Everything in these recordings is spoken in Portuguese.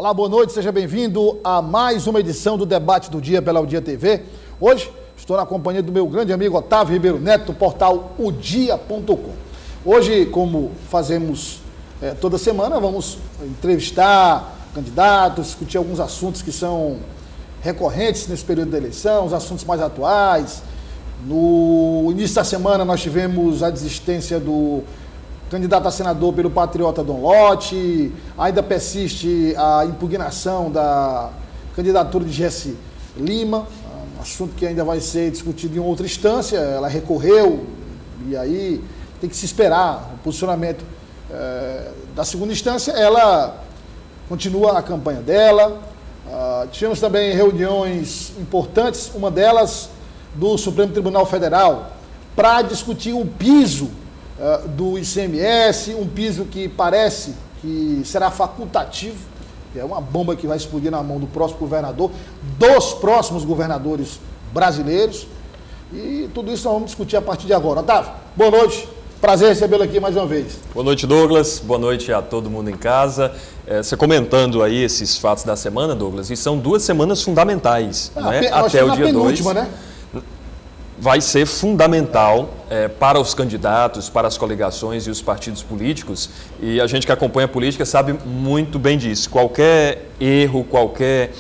Olá, boa noite, seja bem-vindo a mais uma edição do Debate do Dia pela Udia TV. Hoje estou na companhia do meu grande amigo Otávio Ribeiro Neto, do portal odia.com. Hoje, como fazemos toda semana, vamos entrevistar candidatos, discutir alguns assuntos que são recorrentes nesse período da eleição, os assuntos mais atuais. No início da semana nós tivemos a desistência do candidato a senador pelo Patriota Dom Lote, ainda persiste a impugnação da candidatura de Jesse Lima, um assunto que ainda vai ser discutido em outra instância. Ela recorreu e aí tem que se esperar o posicionamento da segunda instância. Ela continua a campanha dela. Tivemos também reuniões importantes, uma delas do Supremo Tribunal Federal, para discutir o piso do ICMS, um piso que parece que será facultativo, que é uma bomba que vai explodir na mão do próximo governador, dos próximos governadores brasileiros, e tudo isso nós vamos discutir a partir de agora. Otávio, boa noite, prazer recebê-lo aqui mais uma vez. Boa noite, Douglas, boa noite a todo mundo em casa. Você comentando aí esses fatos da semana, Douglas, e são duas semanas fundamentais, né? Até o dia 2. Né? Vai ser fundamental para os candidatos, para as coligações e os partidos políticos, e a gente que acompanha a política sabe muito bem disso. Qualquer erro, qualquer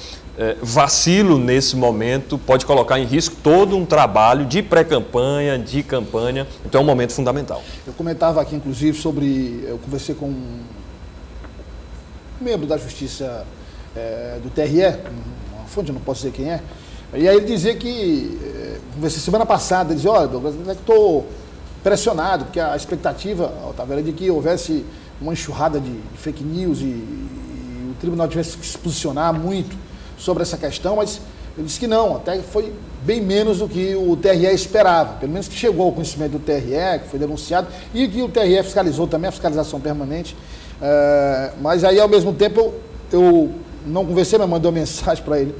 vacilo nesse momento pode colocar em risco todo um trabalho de pré-campanha, de campanha, então é um momento fundamental. Eu comentava aqui, inclusive, eu conversei com um membro da Justiça do TRE, uma fonte, não posso dizer quem é, e aí ele dizia que, conversei semana passada, ele dizia, olha, Douglas, eu estou pressionado, porque a expectativa, Otávio, era de que houvesse uma enxurrada de fake news e o tribunal tivesse que se posicionar muito sobre essa questão, mas ele disse que não, até foi bem menos do que o TRE esperava, pelo menos que chegou ao conhecimento do TRE, que foi denunciado, e que o TRE fiscalizou também, a fiscalização permanente, mas aí, ao mesmo tempo, eu não conversei, mas mandei uma mensagem para ele,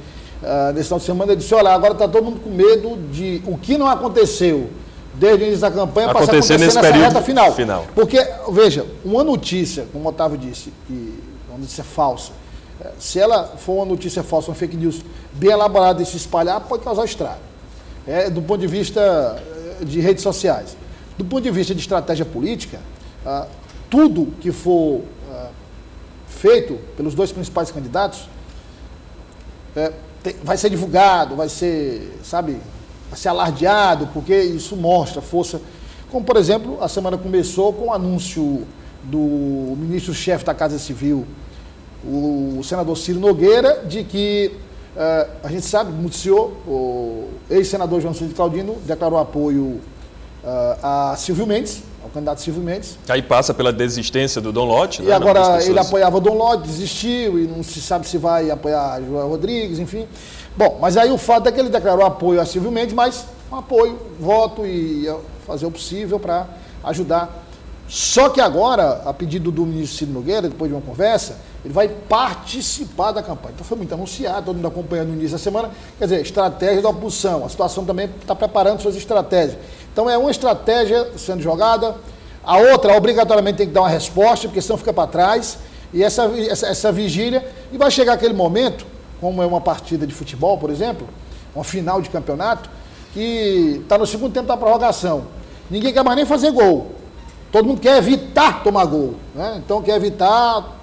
nesse final de semana, ele disse, olha, agora está todo mundo com medo de o que não aconteceu desde o início da campanha passar a acontecer nessa reta final. Porque, veja, uma notícia, como o Otávio disse, que uma notícia falsa, se ela for uma notícia falsa, uma fake news bem elaborada e se espalhar, pode causar estrago. Do ponto de vista de redes sociais. Do ponto de vista de estratégia política, tudo que for feito pelos dois principais candidatos vai ser divulgado, vai ser, sabe, vai ser alardeado, porque isso mostra força. Como, por exemplo, a semana começou com o anúncio do ministro-chefe da Casa Civil, o senador Ciro Nogueira, de que, a gente sabe, noticiou, o ex-senador João Cid Claudino declarou apoio a Silvio Mendes, ao candidato Silvio Mendes. Aí passa pela desistência do Dom Lote. E agora ele apoiava o Dom Lote, desistiu, e não se sabe se vai apoiar João Rodrigues, enfim. Bom, mas aí o fato é que ele declarou apoio a Silvio Mendes, mas um apoio, voto e fazer o possível para ajudar. Só que agora, a pedido do ministro Ciro Nogueira, depois de uma conversa, ele vai participar da campanha. Então foi muito anunciado, todo mundo acompanhando no início da semana. Quer dizer, estratégia da oposição. A situação também está preparando suas estratégias. Então é uma estratégia sendo jogada, a outra obrigatoriamente tem que dar uma resposta, porque senão fica para trás. E essa vigília, e vai chegar aquele momento, como é uma partida de futebol, por exemplo, uma final de campeonato, que está no segundo tempo da prorrogação. Ninguém quer mais nem fazer gol. Todo mundo quer evitar tomar gol, né? Então quer evitar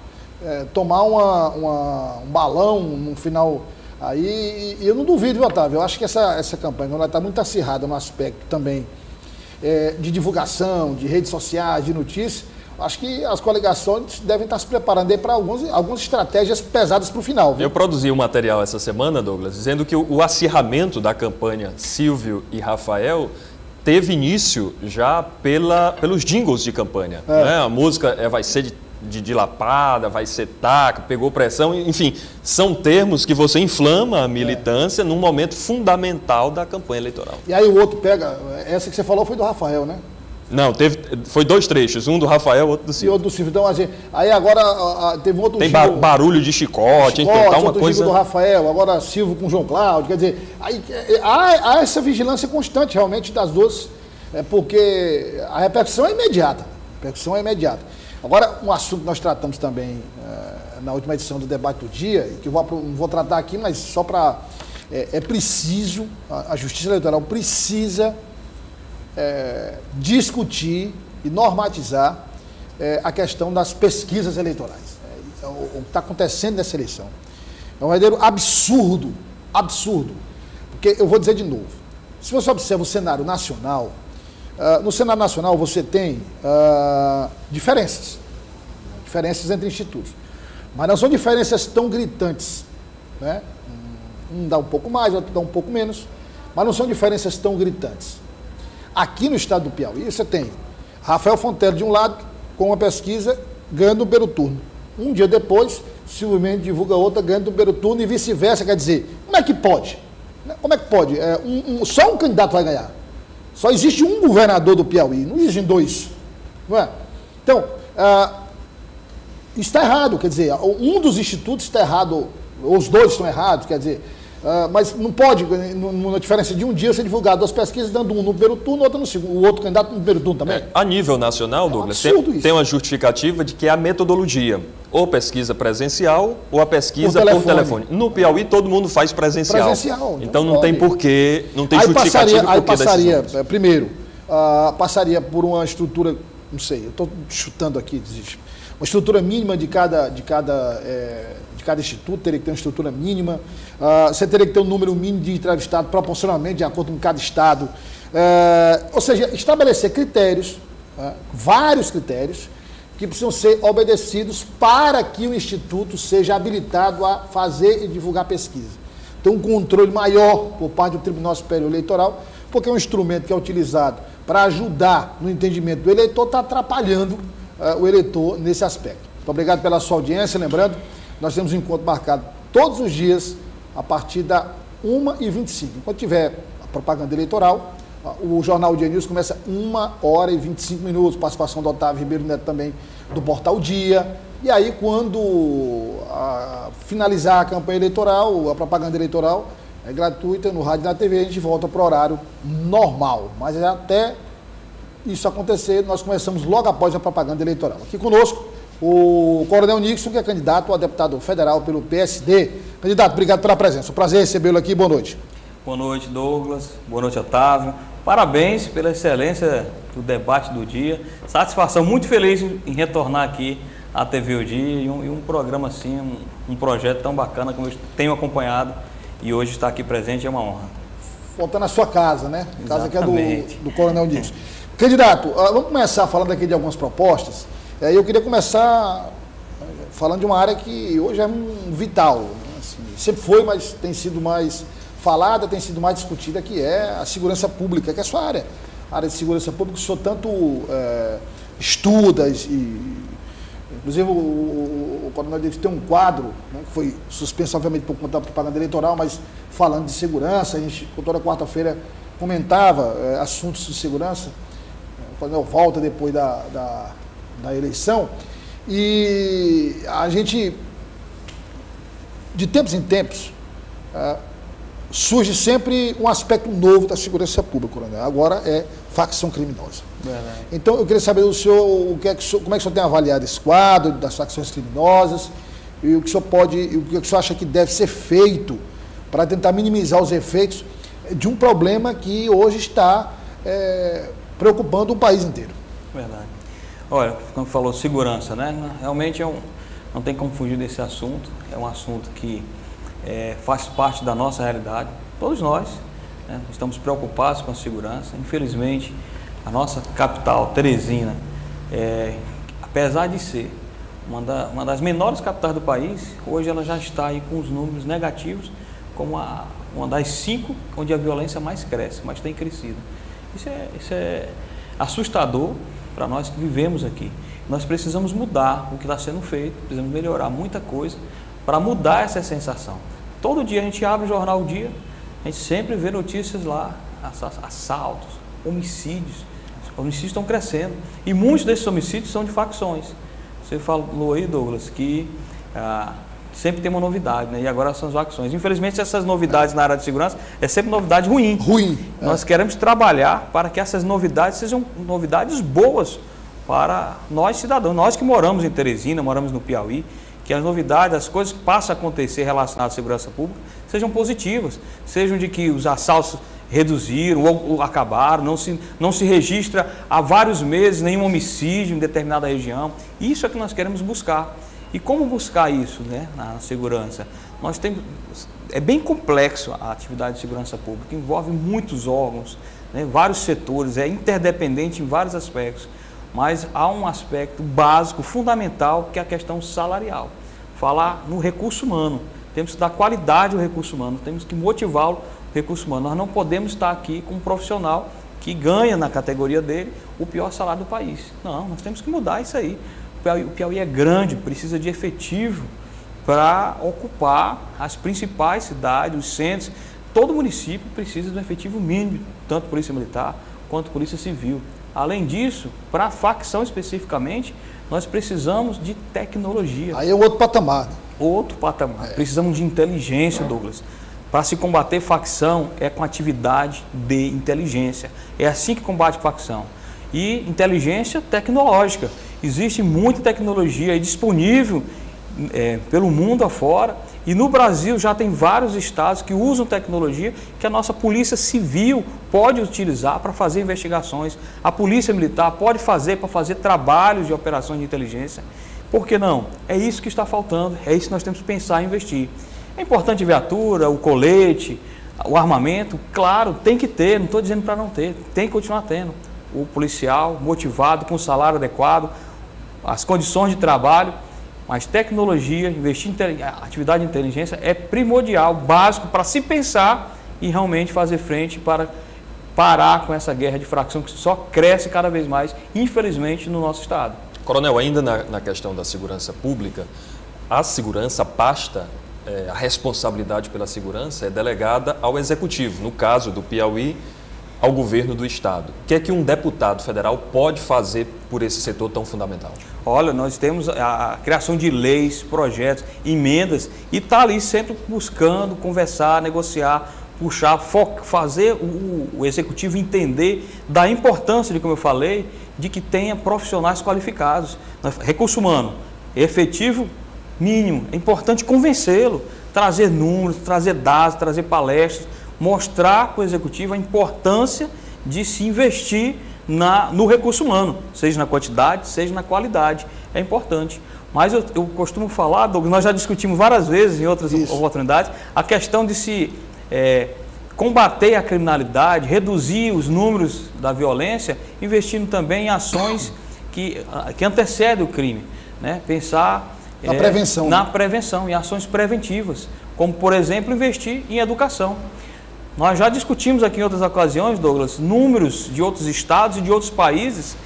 tomar um balão no final. Aí, e eu não duvido, viu, Otávio? Eu acho que essa campanha está muito acirrada no aspecto também de divulgação, de redes sociais, de notícias. Acho que as coligações devem estar se preparando para algumas estratégias pesadas para o final. Viu? Eu produzi um material essa semana, Douglas, dizendo que o acirramento da campanha Silvio e Rafael teve início já pelos jingles de campanha. Né? A música vai ser de lapada, vai ser taco, pegou pressão, enfim, são termos que você inflama a militância num momento fundamental da campanha eleitoral. E aí o outro pega, essa que você falou foi do Rafael, né? Não, foi dois trechos, um do Rafael, outro do Silvio. E outro do Silvio. Então, assim, aí agora teve outro jingle. Tem barulho de chicote, então tá uma coisa... do Rafael, agora Silvio com João Cláudio, quer dizer, aí, há essa vigilância constante realmente das duas, porque a repercussão é imediata. Agora, um assunto que nós tratamos também na última edição do Debate do Dia, que eu não vou tratar aqui, mas só para... É preciso, a Justiça Eleitoral precisa discutir e normatizar a questão das pesquisas eleitorais. O que está acontecendo nessa eleição é um verdadeiro absurdo, absurdo. Porque eu vou dizer de novo, se você observa o cenário nacional, no cenário nacional você tem diferenças entre institutos, mas não são diferenças tão gritantes, né? Um dá um pouco mais, outro dá um pouco menos, mas não são diferenças tão gritantes. Aqui no estado do Piauí, você tem Rafael Fontelo de um lado, com uma pesquisa, ganhando o primeiro turno. Um dia depois, Silvio Mendes divulga outra, ganhando o primeiro turno e vice-versa. Quer dizer, como é que pode? Como é que pode? Só um candidato vai ganhar. Só existe um governador do Piauí, não existem dois. Não é? Então, isso está errado, quer dizer, um dos institutos está errado, ou os dois estão errados, quer dizer, mas não pode, na diferença de um dia, ser divulgado duas pesquisas, dando um no primeiro turno, outro no segundo, o outro candidato no primeiro turno também. A nível nacional, Douglas, tem uma justificativa de que é a metodologia, ou pesquisa presencial, ou a pesquisa por telefone. No Piauí, todo mundo faz presencial. Então não tem porquê, não tem justificativa. Aí passaria, primeiro, passaria por uma estrutura, não sei, eu estou chutando aqui, uma estrutura mínima de cada instituto, teria que ter uma estrutura mínima, você teria que ter um número mínimo de entrevistados proporcionalmente de acordo com cada estado, ou seja, estabelecer critérios, vários critérios, que precisam ser obedecidos para que o instituto seja habilitado a fazer e divulgar pesquisa. Tem um controle maior por parte do Tribunal Superior Eleitoral, porque é um instrumento que é utilizado para ajudar no entendimento do eleitor, está atrapalhando o eleitor nesse aspecto. Muito obrigado pela sua audiência, lembrando, nós temos um encontro marcado todos os dias, a partir da 1h25. Enquanto tiver a propaganda eleitoral, o Jornal Dia News começa 1h25, participação do Otávio Ribeiro Neto também, do Portal Dia. E aí, quando finalizar a campanha eleitoral, a propaganda eleitoral é gratuita no rádio e na TV, a gente volta para o horário normal. Mas até isso acontecer, nós começamos logo após a propaganda eleitoral. Aqui conosco, o Coronel Nixon, que é candidato a deputado federal pelo PSD. Candidato, obrigado pela presença. Um prazer recebê-lo aqui. Boa noite. Boa noite, Douglas. Boa noite, Otávio. Parabéns pela excelência do debate do dia. Satisfação, muito feliz em retornar aqui à TV O Dia e um programa assim, um projeto tão bacana como eu tenho acompanhado e hoje estar aqui presente é uma honra. Voltando à sua casa, né? Casa que é do Coronel Nixon. Candidato, vamos começar falando aqui de algumas propostas. Eu queria começar falando de uma área que hoje é vital, assim, sempre foi, mas tem sido mais falada, tem sido mais discutida, que é a segurança pública, que é a sua área. A área de segurança pública, que o senhor tanto estuda, inclusive o Coronel Nixon tem um quadro, né, que foi suspenso, obviamente, por conta da propaganda eleitoral, mas falando de segurança, a gente, toda quarta-feira, comentava assuntos de segurança. O Coronel volta depois da eleição, e a gente, de tempos em tempos, surge sempre um aspecto novo da segurança pública, Coronel. Agora é facção criminosa. Verdade. Então eu queria saber do senhor, como é que o senhor tem avaliado esse quadro das facções criminosas e o que o senhor o que o senhor acha que deve ser feito para tentar minimizar os efeitos de um problema que hoje está preocupando o país inteiro. Verdade. Olha, como falou, segurança, né? Realmente não tem como fugir desse assunto. É um assunto que faz parte da nossa realidade. Todos nós, né, estamos preocupados com a segurança. Infelizmente, a nossa capital, Teresina, apesar de ser uma das menores capitais do país, hoje ela já está aí com os números negativos, como uma das 5 onde a violência mais cresce, mas tem crescido. Isso é assustador para nós que vivemos aqui. Nós precisamos mudar o que está sendo feito, precisamos melhorar muita coisa para mudar essa sensação. Todo dia a gente abre o Jornal Dia, a gente sempre vê notícias lá, assaltos, homicídios. Os homicídios estão crescendo e muitos desses homicídios são de facções. Você falou aí, Douglas, que sempre tem uma novidade, né? E agora são as facções. Infelizmente, essas novidades na área de segurança é sempre novidade ruim. Nós queremos trabalhar para que essas novidades sejam novidades boas para nós cidadãos, nós que moramos em Teresina, moramos no Piauí, que as novidades, as coisas que passam a acontecer relacionadas à segurança pública sejam positivas, sejam de que os assaltos reduziram ou acabaram, não se registra há vários meses nenhum homicídio em determinada região. Isso é que nós queremos buscar. E como buscar isso, né, na segurança? É bem complexo a atividade de segurança pública, envolve muitos órgãos, né, vários setores, é interdependente em vários aspectos, mas há um aspecto básico, fundamental, que é a questão salarial. Falar no recurso humano, temos que dar qualidade ao recurso humano, temos que motivá-lo ao recurso humano. Nós não podemos estar aqui com um profissional que ganha na categoria dele o pior salário do país. Não, nós temos que mudar isso aí. O Piauí é grande, precisa de efetivo para ocupar as principais cidades, os centros. Todo município precisa de um efetivo mínimo, tanto Polícia Militar quanto Polícia Civil. Além disso, para a facção especificamente, nós precisamos de tecnologia. Aí é outro patamar. Outro patamar. Precisamos de inteligência, Douglas. Para se combater facção é com atividade de inteligência. É assim que combate facção. E inteligência tecnológica. Existe muita tecnologia aí disponível pelo mundo afora, e no Brasil já tem vários estados que usam tecnologia que a nossa Polícia Civil pode utilizar para fazer investigações, a Polícia Militar pode fazer para fazer trabalhos de operações de inteligência. Por que não? É isso que está faltando, é isso que nós temos que pensar em investir. É importante a viatura, o colete, o armamento, claro, tem que ter, não estou dizendo para não ter, tem que continuar tendo. O policial motivado, com salário adequado, as condições de trabalho, mas tecnologia, investir em atividade de inteligência é primordial, básico para se pensar e realmente fazer frente para parar com essa guerra de facção que só cresce cada vez mais, infelizmente, no nosso estado. Coronel, ainda na questão da segurança pública, a segurança, a pasta, a responsabilidade pela segurança é delegada ao Executivo, no caso do Piauí, ao governo do estado. O que é que um deputado federal pode fazer por esse setor tão fundamental? Olha, nós temos a criação de leis, projetos, emendas, e está ali sempre buscando conversar, negociar, puxar, fazer o executivo entender da importância, de como eu falei, de que tenha profissionais qualificados. Recurso humano, efetivo mínimo, é importante convencê-lo, trazer números, trazer dados, trazer palestras, mostrar para o executivo a importância de se investir no recurso humano, seja na quantidade, seja na qualidade. É importante. Mas eu costumo falar, Douglas, nós já discutimos várias vezes em outras oportunidades, a questão de se combater a criminalidade, reduzir os números da violência, investindo também em ações que antecedem o crime. Né? Pensar na prevenção, em ações preventivas, como, por exemplo, investir em educação. Nós já discutimos aqui em outras ocasiões, Douglas, números de outros estados e de outros países,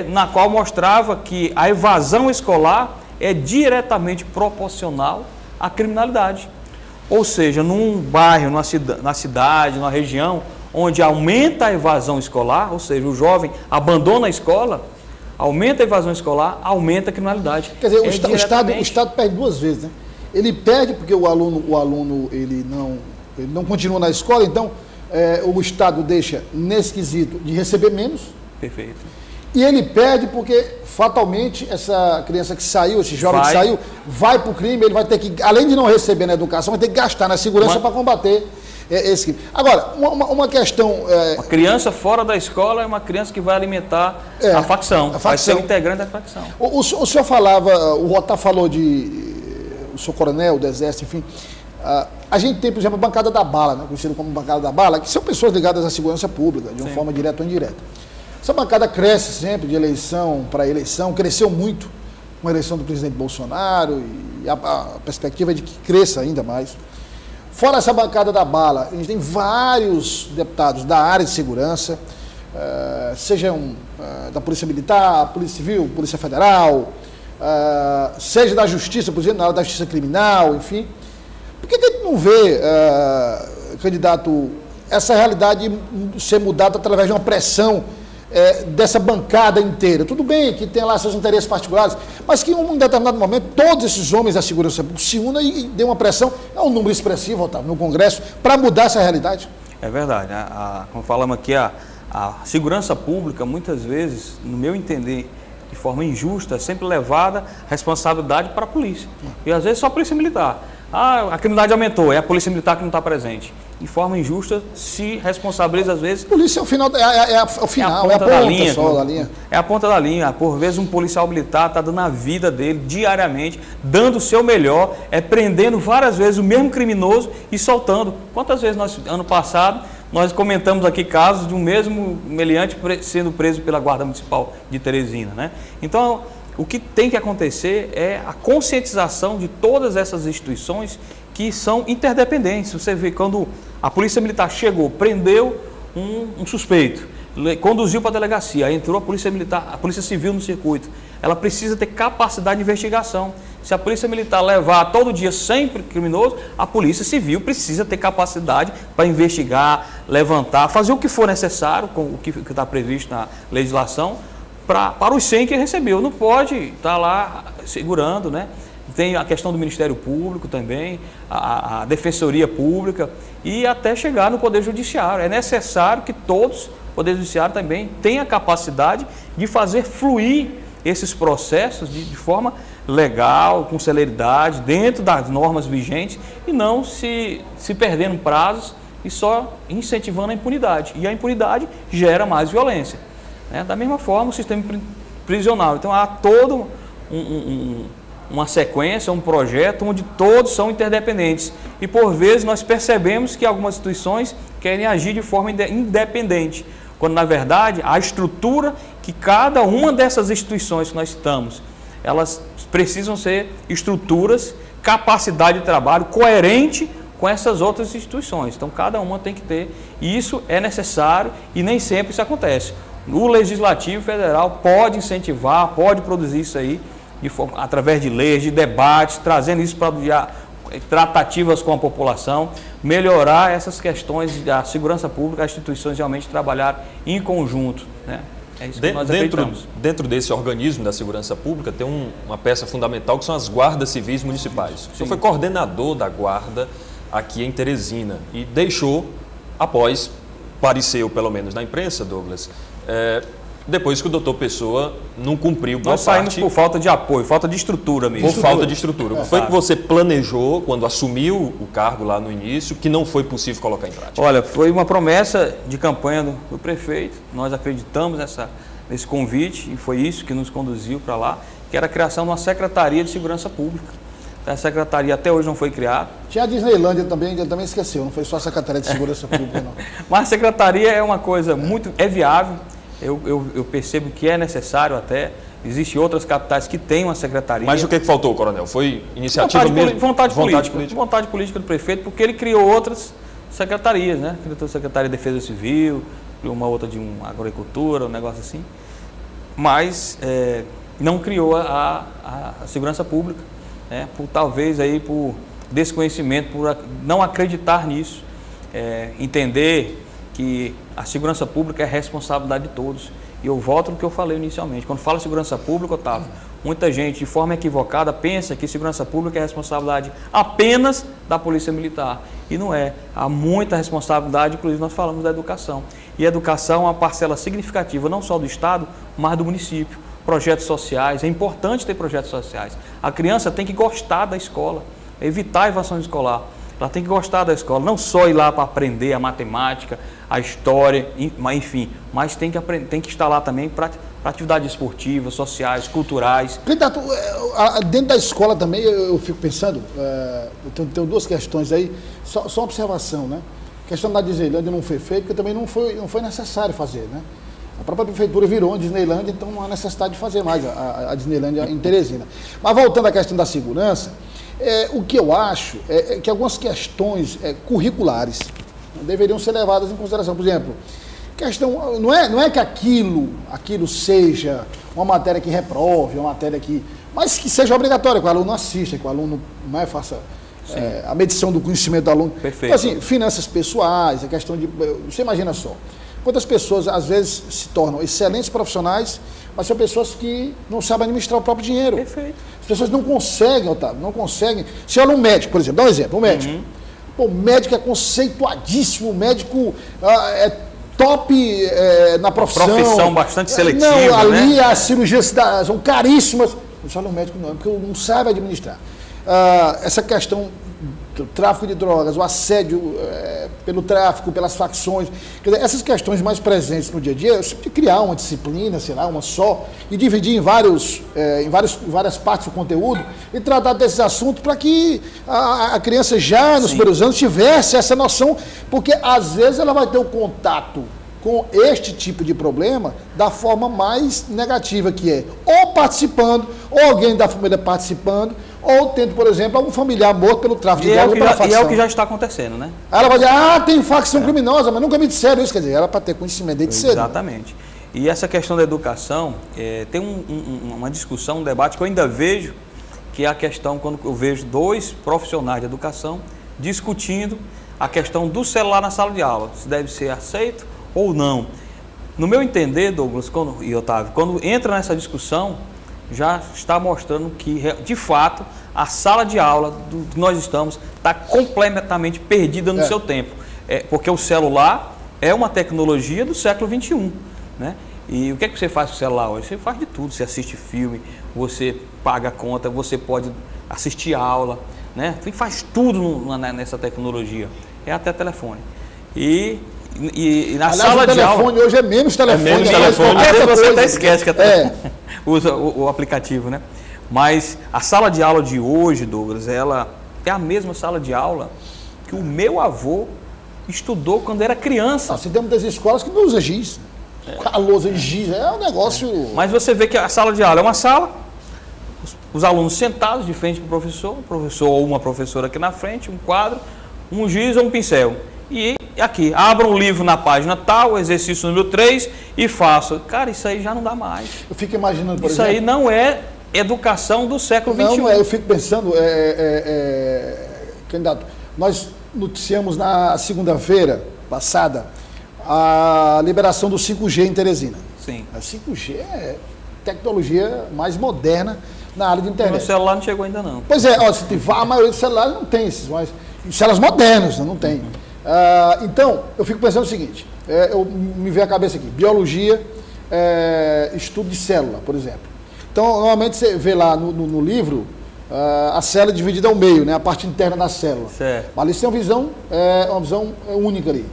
na qual mostrava que a evasão escolar é diretamente proporcional à criminalidade. Ou seja, num bairro, na cidade, numa região, onde aumenta a evasão escolar, ou seja, o jovem abandona a escola, aumenta a evasão escolar, aumenta a criminalidade. Quer dizer, o Estado perde duas vezes, né? Ele perde porque o aluno ele não continua na escola, então o Estado deixa nesse quesito de receber menos. Perfeito. E ele perde porque, fatalmente, essa criança que saiu, esse jovem que saiu, vai para o crime, ele vai ter que, além de não receber na educação, vai ter que gastar na segurança para combater esse crime. Agora, uma questão... Uma criança fora da escola é uma criança que vai alimentar a facção, vai ser um integrante da facção. O senhor falava, o Otávio falou o senhor coronel do Exército, enfim... a gente tem, por exemplo, a bancada da bala, né, conhecida como bancada da bala, que são pessoas ligadas à segurança pública, de uma forma direta ou indireta. Essa bancada cresce sempre de eleição para eleição, cresceu muito com a eleição do presidente Bolsonaro e a perspectiva é de que cresça ainda mais. Fora essa bancada da bala, a gente tem vários deputados da área de segurança, sejam da Polícia Militar, Polícia Civil, Polícia Federal, seja da Justiça, por exemplo, na área da Justiça Criminal, enfim. Por que a gente não vê, candidato, essa realidade ser mudada através de uma pressão dessa bancada inteira? Tudo bem que tem lá seus interesses particulares, mas que em um determinado momento todos esses homens da segurança pública se unam e dê uma pressão, é um número expressivo, Otávio, no Congresso, para mudar essa realidade. É verdade. Como falamos aqui, a segurança pública, muitas vezes, no meu entender, de forma injusta, é sempre levada a responsabilidade para a polícia. E às vezes só a polícia militar. A criminalidade aumentou, é a polícia militar que não está presente. De forma injusta, se responsabiliza às vezes... Polícia é o final, é a ponta da linha. É a ponta da linha. Por vezes um policial militar está dando a vida dele diariamente, dando o seu melhor, prendendo várias vezes o mesmo criminoso e soltando. Quantas vezes ano passado, nós comentamos aqui casos de um mesmo meliante sendo preso pela Guarda Municipal de Teresina, né? Então, o que tem que acontecer é a conscientização de todas essas instituições que são interdependentes. Você vê, quando a Polícia Militar chegou, prendeu um suspeito, conduziu para a delegacia, entrou a Polícia Militar, a Polícia Civil no circuito, ela precisa ter capacidade de investigação. Se a Polícia Militar levar todo dia sempre criminoso, a Polícia Civil precisa ter capacidade para investigar, levantar, fazer o que for necessário, com o que está previsto na legislação, para os 100 que recebeu. Não pode estar lá segurando, né? Tem a questão do Ministério Público também, a Defensoria Pública e até chegar no Poder Judiciário. É necessário que todos, o Poder Judiciário também, tenha a capacidade de fazer fluir esses processos de forma legal, com celeridade, dentro das normas vigentes e não se perdendo prazos e só incentivando a impunidade. E a impunidade gera mais violência. Né? Da mesma forma, o sistema prisional. Então, há todo uma sequência, um projeto onde todos são interdependentes. E, por vezes, nós percebemos que algumas instituições querem agir de forma independente, quando, na verdade, a estrutura que cada uma dessas instituições que nós citamos, elas precisam ser estruturas, capacidade de trabalho coerente com essas outras instituições. Então, cada uma tem que ter. E isso é necessário e nem sempre isso acontece. O Legislativo Federal pode incentivar, pode produzir isso aí, através de leis, de debates, trazendo isso para tratativas com a população, melhorar essas questões da segurança pública, as instituições realmente trabalhar em conjunto, né? É isso que nós acreditamos. Dentro desse organismo da segurança pública tem uma peça fundamental que são as guardas civis municipais. O senhor foi coordenador da guarda aqui em Teresina e deixou, após, pareceu pelo menos na imprensa, Douglas, depois que o doutor Pessoa não cumpriu boa parte... Nós saímos por falta de apoio, falta de estrutura mesmo. Por falta de estrutura. Foi que você planejou, quando assumiu o cargo lá no início, que não foi possível colocar em prática? Olha, foi uma promessa de campanha do prefeito, nós acreditamos nesse convite, e foi isso que nos conduziu para lá, que era a criação de uma Secretaria de Segurança Pública. A secretaria até hoje não foi criada. Tinha a Disneylândia também, ele também esqueceu, não foi só a Secretaria de Segurança Pública, não. Mas a secretaria é uma coisa viável. Eu percebo que é necessário até. Existem outras capitais que têm uma secretaria. Mas o que faltou, coronel? Foi iniciativa mesmo? Vontade política do prefeito, porque ele criou outras secretarias, né? Criou a Secretaria de Defesa Civil, criou uma outra de agricultura, um negócio assim. Mas não criou a segurança pública, né? Talvez aí por desconhecimento, por não acreditar nisso, entender que a segurança pública é responsabilidade de todos. E eu volto no que eu falei inicialmente. Quando falo segurança pública, Otávio, muita gente, de forma equivocada, pensa que segurança pública é responsabilidade apenas da Polícia Militar. E não é. Há muita responsabilidade, inclusive nós falamos da educação. E a educação é uma parcela significativa, não só do Estado, mas do município. Projetos sociais, é importante ter projetos sociais. A criança tem que gostar da escola, evitar a evasão escolar. Ela tem que gostar da escola, não só ir lá para aprender a matemática, a história, enfim, mas tem que estar lá também para atividades esportivas, sociais, culturais. Candidato, dentro da escola também eu fico pensando, eu tenho duas questões aí, só uma observação, né? A questão da Disneylândia não foi feita, porque também não foi necessário fazer, né? A própria prefeitura virou uma Disneylândia, então não há necessidade de fazer mais a Disneylândia em Teresina. Mas voltando à questão da segurança, o que eu acho é que algumas questões curriculares deveriam ser levadas em consideração. Por exemplo, questão, não é que aquilo seja uma matéria que reprove, uma matéria que... mas que seja obrigatória, que o aluno assista, que o aluno faça a medição do conhecimento do aluno. Perfeito. Então, assim, finanças pessoais, a questão de... Você imagina só, quantas pessoas às vezes se tornam excelentes profissionais, mas são pessoas que não sabem administrar o próprio dinheiro. Perfeito. As pessoas não conseguem, Otávio, não conseguem. Se olha um médico, por exemplo, dá um exemplo, um médico. O médico é conceituadíssimo, o médico top na profissão. Profissão bastante seletiva, não, ali né? As cirurgias são caríssimas. O salão médico não, porque não sabe administrar. Essa questão do tráfico de drogas, o assédio pelo tráfico, pelas facções, quer dizer, essas questões mais presentes no dia a dia, eu sempre criar uma disciplina, sei lá, uma só, e dividir em várias partes do conteúdo e tratar desses assuntos para que a criança já nos primeiros anos tivesse essa noção, porque às vezes ela vai ter o contato com este tipo de problema da forma mais negativa, que é ou participando, ou alguém da família participando, ou tendo, por exemplo, algum familiar morto pelo tráfico de drogas pela facção. E é o que já está acontecendo, né? Aí ela vai dizer, tem facção criminosa, mas nunca me disseram isso, quer dizer, era para ter conhecimento desde cedo. Exatamente. E essa questão da educação, tem uma discussão, um debate que eu ainda vejo, que é a questão, quando eu vejo dois profissionais de educação discutindo a questão do celular na sala de aula, se deve ser aceito ou não. No meu entender, Douglas e Otávio, quando entra nessa discussão, já está mostrando que, de fato, a sala de aula que nós estamos está completamente perdida no seu tempo. Porque o celular é uma tecnologia do século XXI, né? E o que é que você faz com o celular hoje? Você faz de tudo, você assiste filme, você paga a conta, você pode assistir aula, né? Você faz tudo nessa tecnologia, até telefone. E na sala de aula... o telefone hoje é menos telefone. Às vezes você até esquece que usa o aplicativo, né? Mas a sala de aula de hoje, Douglas, ela é a mesma sala de aula que o meu avô estudou quando era criança. Você tem muitas escolas que não usam giz. A lousa em giz é um negócio... Mas você vê que a sala de aula é uma sala, os alunos sentados de frente para o professor ou uma professora aqui na frente, um quadro, um giz ou um pincel. E aqui, abra um livro na página tal, exercício número 3 e faça. Cara, isso aí já não dá mais. Eu fico imaginando, por exemplo... Isso aí não é educação do século XXI. Não, eu fico pensando, candidato, nós noticiamos na segunda-feira passada a liberação do 5G em Teresina. Sim. A 5G é tecnologia mais moderna na área de internet. O celular não chegou ainda não. Pois é, a maioria dos celulares não tem esses, mas celulares modernos não tem. Então, eu fico pensando o seguinte, me veio a cabeça aqui, biologia, estudo de célula, por exemplo. Então, normalmente você vê lá no livro, a célula dividida ao meio, né, a parte interna da célula. Certo. Mas ali você tem uma visão única ali,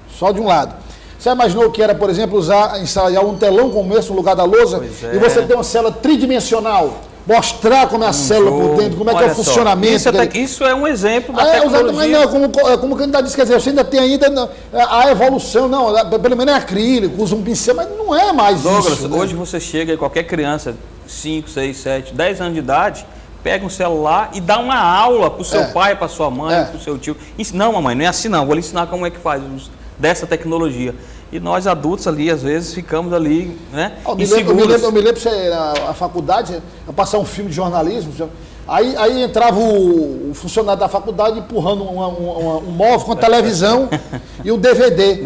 só de um lado. Você imaginou que era, por exemplo, usar em sala de aula um telão como esse no lugar da lousa e você ter uma célula tridimensional? Mostrar como é a célula por dentro, como é que é o funcionamento. Isso é um exemplo da tecnologia. Mas não, como o candidato disse, quer dizer, você ainda tem a evolução, não, pelo menos é acrílico, usa um pincel, mas não é mais Douglas, isso. Hoje você chega, qualquer criança, 5, 6, 7, 10 anos de idade, pega um celular e dá uma aula para o seu pai, para sua mãe, para o seu tio. Não, mamãe, não é assim não, vou lhe ensinar como é que faz dessa tecnologia. E nós adultos ali, às vezes, ficamos ali, né, inseguros. Eu me lembro a faculdade, eu passar um filme de jornalismo, aí entrava o funcionário da faculdade empurrando um móvel com a televisão e um DVD.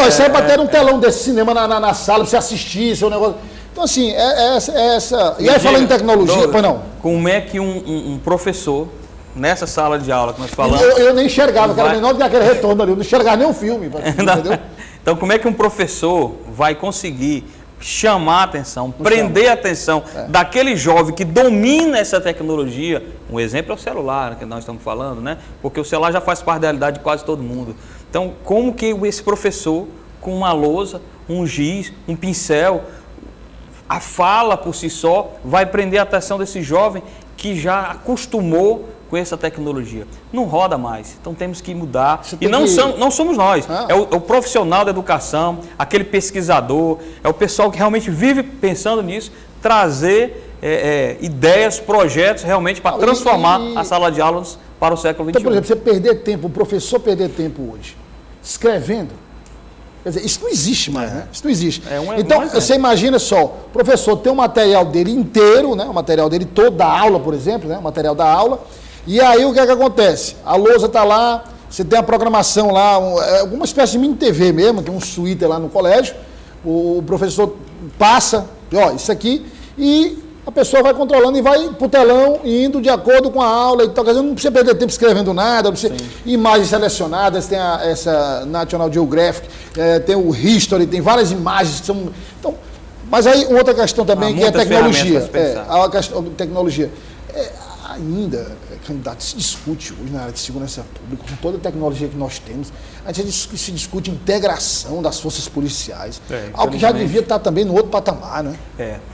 Isso é para ter um telão desse cinema na sala, para você assistir, seu negócio. Então, assim, essa... E aí, falando em tecnologia, pois não? Como é que um professor, nessa sala de aula que nós falamos... Eu nem enxergava, que era menor do que aquele retorno ali, eu não enxergava nem um filme, entendeu? Então, como é que um professor vai conseguir chamar a atenção, prender a atenção daquele jovem que domina essa tecnologia? Um exemplo é o celular, que nós estamos falando, né? Porque o celular já faz parte da realidade de quase todo mundo. Então, como que esse professor, com uma lousa, um giz, um pincel, a fala por si só, vai prender a atenção desse jovem que já acostumou com essa tecnologia? Não roda mais, então temos que mudar. E não somos nós, é o profissional da educação, aquele pesquisador, é o pessoal que realmente vive pensando nisso, trazer ideias, projetos realmente para transformar a sala de aulas para o século XXI. Então, por exemplo, você perder tempo, o professor perder tempo hoje, escrevendo, quer dizer, isso não existe mais, né? Isso não existe. Então, você imagina só, o professor tem o material dele inteiro, né? O material dele todo da aula, por exemplo, né? O material da aula. E aí o que é que acontece? A lousa está lá, você tem a programação lá, alguma espécie de mini TV mesmo, tem um suíte lá no colégio, o professor passa, isso aqui, e a pessoa vai controlando e vai pro telão, indo de acordo com a aula e tal. Quer dizer, não precisa perder tempo escrevendo nada, não precisa, imagens selecionadas, tem essa National Geographic, tem o History, tem várias imagens que são... Então, mas aí outra questão também, que é a tecnologia. A questão de tecnologia. Ainda, candidato, se discute hoje na área de segurança pública, com toda a tecnologia que nós temos, a gente se discute integração das forças policiais, algo que já devia estar também no outro patamar, né?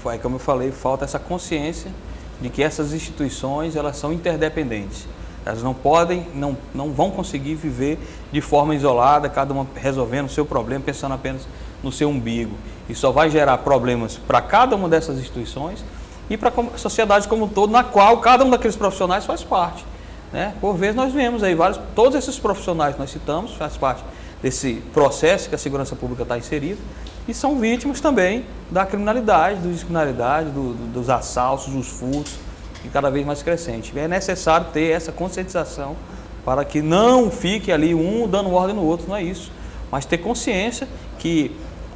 Foi como eu falei, falta essa consciência de que essas instituições, elas são interdependentes. Elas não podem, não vão conseguir viver de forma isolada, cada uma resolvendo o seu problema, pensando apenas no seu umbigo. E só vai gerar problemas para cada uma dessas instituições e para a sociedade como um todo, na qual cada um daqueles profissionais faz parte, né? Por vezes nós vemos aí todos esses profissionais que nós citamos, faz parte desse processo que a segurança pública está inserida, e são vítimas também da criminalidade, dos assaltos, dos furtos, e cada vez mais crescente. É necessário ter essa conscientização para que não fique ali um dando ordem no outro, não é isso, mas ter consciência que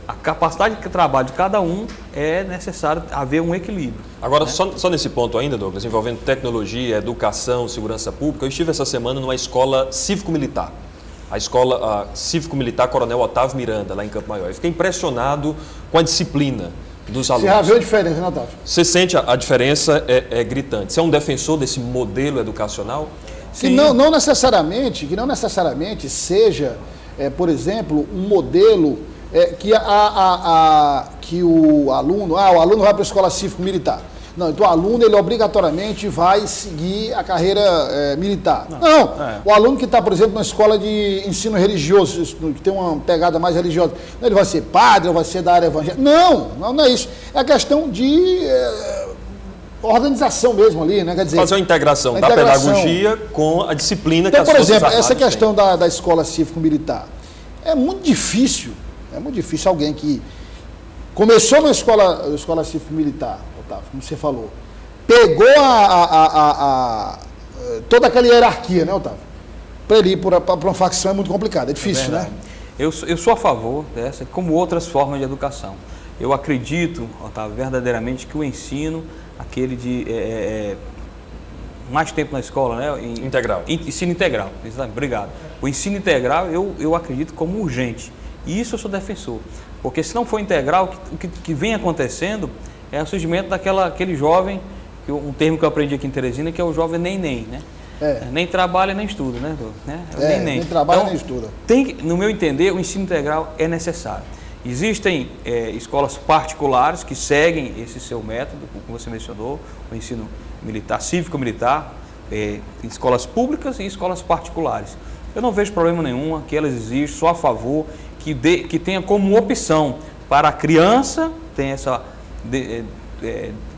a capacidade de trabalho de cada um é necessário haver um equilíbrio. Agora, né? só nesse ponto ainda, Douglas, envolvendo tecnologia, educação, segurança pública, eu estive essa semana numa escola cívico-militar, a escola cívico-militar Coronel Otávio Miranda, lá em Campo Maior. Eu fiquei impressionado com a disciplina dos alunos. Você já viu a diferença, né, Otávio? Você sente a diferença é gritante. Você é um defensor desse modelo educacional? Que não necessariamente seja, por exemplo, um modelo que o aluno vai para a escola cívico-militar. Não, então o aluno, ele obrigatoriamente vai seguir a carreira militar. Não, o aluno que está, por exemplo, na escola de ensino religioso, que tem uma pegada mais religiosa, ele vai ser padre, ou vai ser da área evangélica. Não é isso. É a questão de organização mesmo ali, né? Quer dizer, fazer uma integração da pedagogia com a disciplina que as Por exemplo, essa questão da escola cívico-militar. É muito difícil alguém que começou na escola cívico-militar, Otávio, como você falou, pegou toda aquela hierarquia, né, Otávio? Para ele ir para uma facção é muito complicado, é difícil, né? Eu sou a favor dessa, como outras formas de educação. Eu acredito, Otávio, verdadeiramente que o ensino, aquele de mais tempo na escola, né? Integral. Ensino integral, obrigado. O ensino integral eu acredito como urgente. E isso eu sou defensor, porque se não for integral, o que vem acontecendo é o surgimento daquele jovem, um termo que eu aprendi aqui em Teresina, que é o jovem nem, né? Nem trabalha nem estuda, né? Nem trabalha nem estuda. No meu entender, o ensino integral é necessário. Existem escolas particulares que seguem esse seu método, como você mencionou, o ensino militar, cívico-militar, escolas públicas e escolas particulares. Eu não vejo problema nenhum, que elas existem, sou a favor, que tenha como opção para a criança, tem essa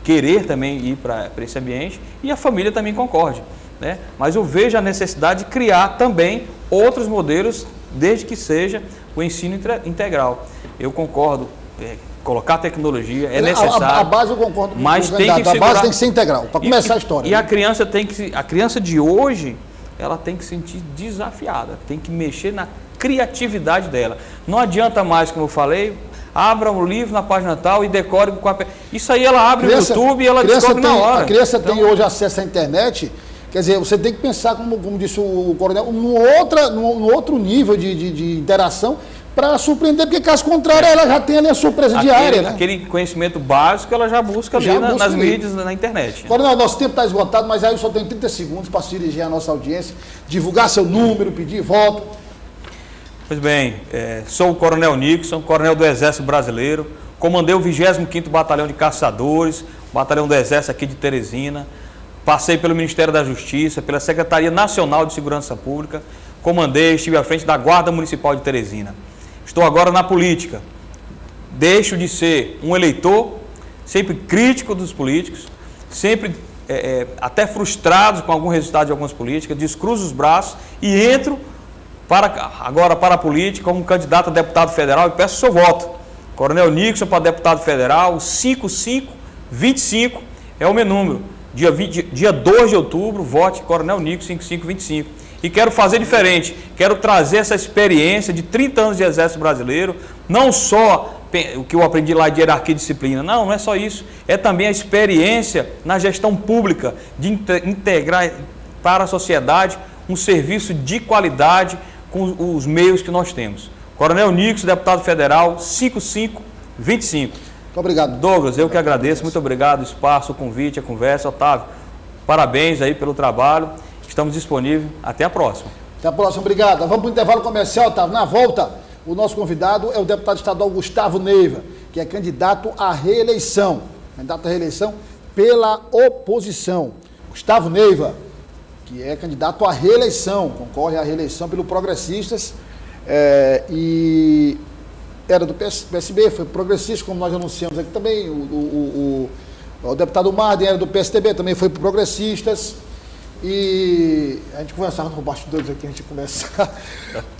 querer também ir para esse ambiente, e a família também concorde, né? Mas eu vejo a necessidade de criar também outros modelos, desde que seja o ensino integral. Eu concordo, colocar tecnologia é necessário. A base eu concordo com mas tem que a base tem que ser integral, para começar a história. E a criança a criança de hoje, ela tem que se sentir desafiada, tem que mexer na criatividade dela. Não adianta mais, como eu falei, abra um livro na página tal e decore com a... Isso aí ela abre o YouTube e ela descobre na hora. A criança tem hoje acesso à internet, quer dizer, você tem que pensar, como disse o coronel, num outro nível de interação para surpreender, porque caso contrário ela já tem ali a surpresa diária, né? Aquele conhecimento básico ela já busca ali nas mídias, na internet. Coronel, nosso tempo está esgotado, mas aí eu só tenho 30 segundos para se dirigir à nossa audiência, divulgar seu número, pedir voto. Pois bem, sou o Coronel Nixon, coronel do Exército Brasileiro, comandei o 25º Batalhão de Caçadores, batalhão do Exército aqui de Teresina, passei pelo Ministério da Justiça, pela Secretaria Nacional de Segurança Pública, estive à frente da Guarda Municipal de Teresina. Estou agora na política, deixo de ser um eleitor, sempre crítico dos políticos, sempre até frustrado com algum resultado de algumas políticas, descruzo os braços e entro agora para a política como candidato a deputado federal e peço seu voto. Coronel Nixon para deputado federal, 5525 é o meu número. Dia 2 de outubro, vote Coronel Nixon 5525. E quero fazer diferente, quero trazer essa experiência de 30 anos de Exército Brasileiro, não só o que eu aprendi lá de hierarquia e disciplina. Não, não é só isso. É também a experiência na gestão pública de integrar para a sociedade um serviço de qualidade com os meios que nós temos. Coronel Nixon, deputado federal, 5525. Muito obrigado. Douglas, eu que agradeço. Muito obrigado o espaço, o convite, a conversa. Otávio, parabéns aí pelo trabalho. Estamos disponíveis. Até a próxima. Até a próxima. Obrigado. Vamos para o intervalo comercial, Otávio. Na volta, o nosso convidado é o deputado estadual Gustavo Neiva, que é candidato à reeleição. Candidato à reeleição pela oposição. Gustavo Neiva, que é candidato à reeleição, concorre à reeleição pelo Progressistas e era do PSB, foi progressista, como nós anunciamos aqui também. O deputado Marden era do PSDB, também foi para Progressistas. E a gente conversava no bastidores aqui, a gente começa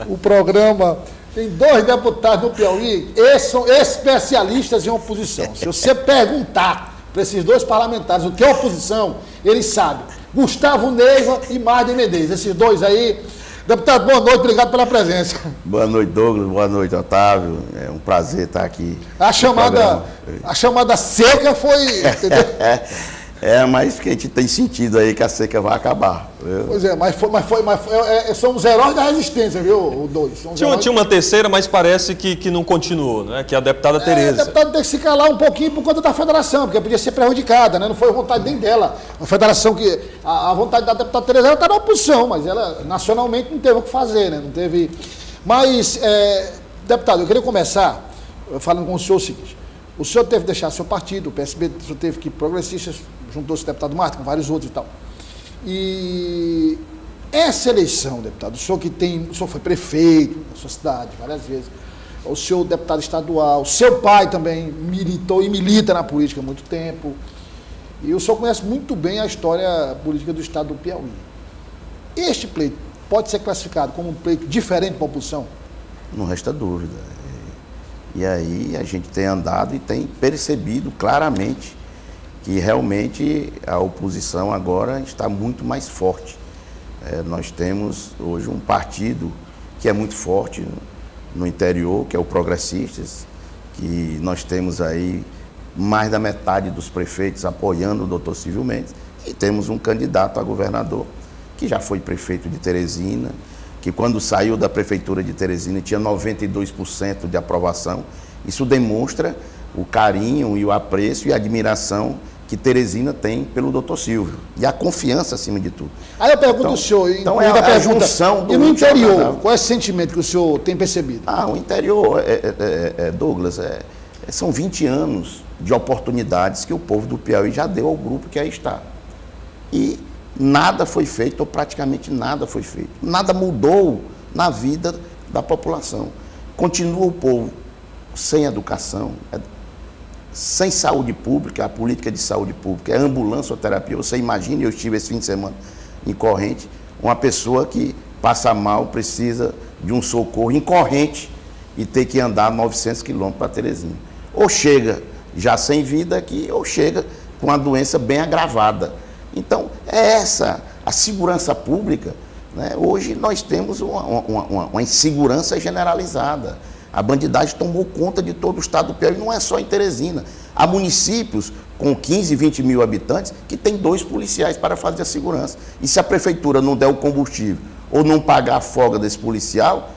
o programa. Tem 2 deputados no Piauí, esses são especialistas em oposição. Se você perguntar para esses 2 parlamentares o que é oposição, eles sabem. Gustavo Neiva e Marden Medeiros, esses 2 aí. Deputado, boa noite, obrigado pela presença. Boa noite, Douglas, boa noite, Otávio. É um prazer estar aqui. A chamada seca foi... Mas que a gente tem sentido aí que a seca vai acabar. Viu? Pois é, mas somos heróis da resistência, viu, o 2. Tinha uma terceira, mas parece que não continuou, né? Que é a deputada Tereza. A deputada tem que se calar um pouquinho por conta da federação, porque podia ser prejudicada, né? Não foi vontade nem dela. A federação que... A vontade da deputada Tereza, ela está na oposição, mas ela nacionalmente não teve o que fazer, né? Não teve... Mas, deputado, eu queria começar falando com o senhor o seguinte. O senhor teve que deixar seu partido, o PSB, o senhor teve que ir Progressistas, juntou-se o deputado Martin com vários outros e tal. E essa eleição, deputado, o senhor foi prefeito na sua cidade várias vezes, o senhor deputado estadual, seu pai também militou e milita na política há muito tempo, e o senhor conhece muito bem a história política do estado do Piauí. Este pleito pode ser classificado como um pleito diferente para a oposição? Não resta dúvida. E aí a gente tem andado e tem percebido claramente que realmente a oposição agora está muito mais forte. Nós temos hoje um partido que é muito forte no interior, que é o Progressistas, que nós temos aí mais da metade dos prefeitos apoiando o doutor Silvio Mendes, e temos um candidato a governador que já foi prefeito de Teresina, que quando saiu da prefeitura de Teresina tinha 92% de aprovação. Isso demonstra o carinho e o apreço e a admiração que Teresina tem pelo doutor Silvio. E a confiança acima de tudo. Aí eu pergunto ao senhor, então é a junção do... E no interior, qual é esse sentimento que o senhor tem percebido? O interior, Douglas, são 20 anos de oportunidades que o povo do Piauí já deu ao grupo que aí está. E nada foi feito, ou praticamente nada foi feito. Nada mudou na vida da população. Continua o povo sem educação, sem saúde pública, a política de saúde pública é ambulância ou terapia. Você imagina, eu estive esse fim de semana em Corrente, uma pessoa que passa mal, precisa de um socorro em Corrente e ter que andar 900 quilômetros para Teresina. Ou chega já sem vida aqui, ou chega com a doença bem agravada. Então, é essa a segurança pública, né? Hoje nós temos uma insegurança generalizada. A bandidagem tomou conta de todo o estado do Piauí, não é só em Teresina. Há municípios com 15, 20 mil habitantes que tem 2 policiais para fazer a segurança. E se a prefeitura não der o combustível ou não pagar a folga desse policial,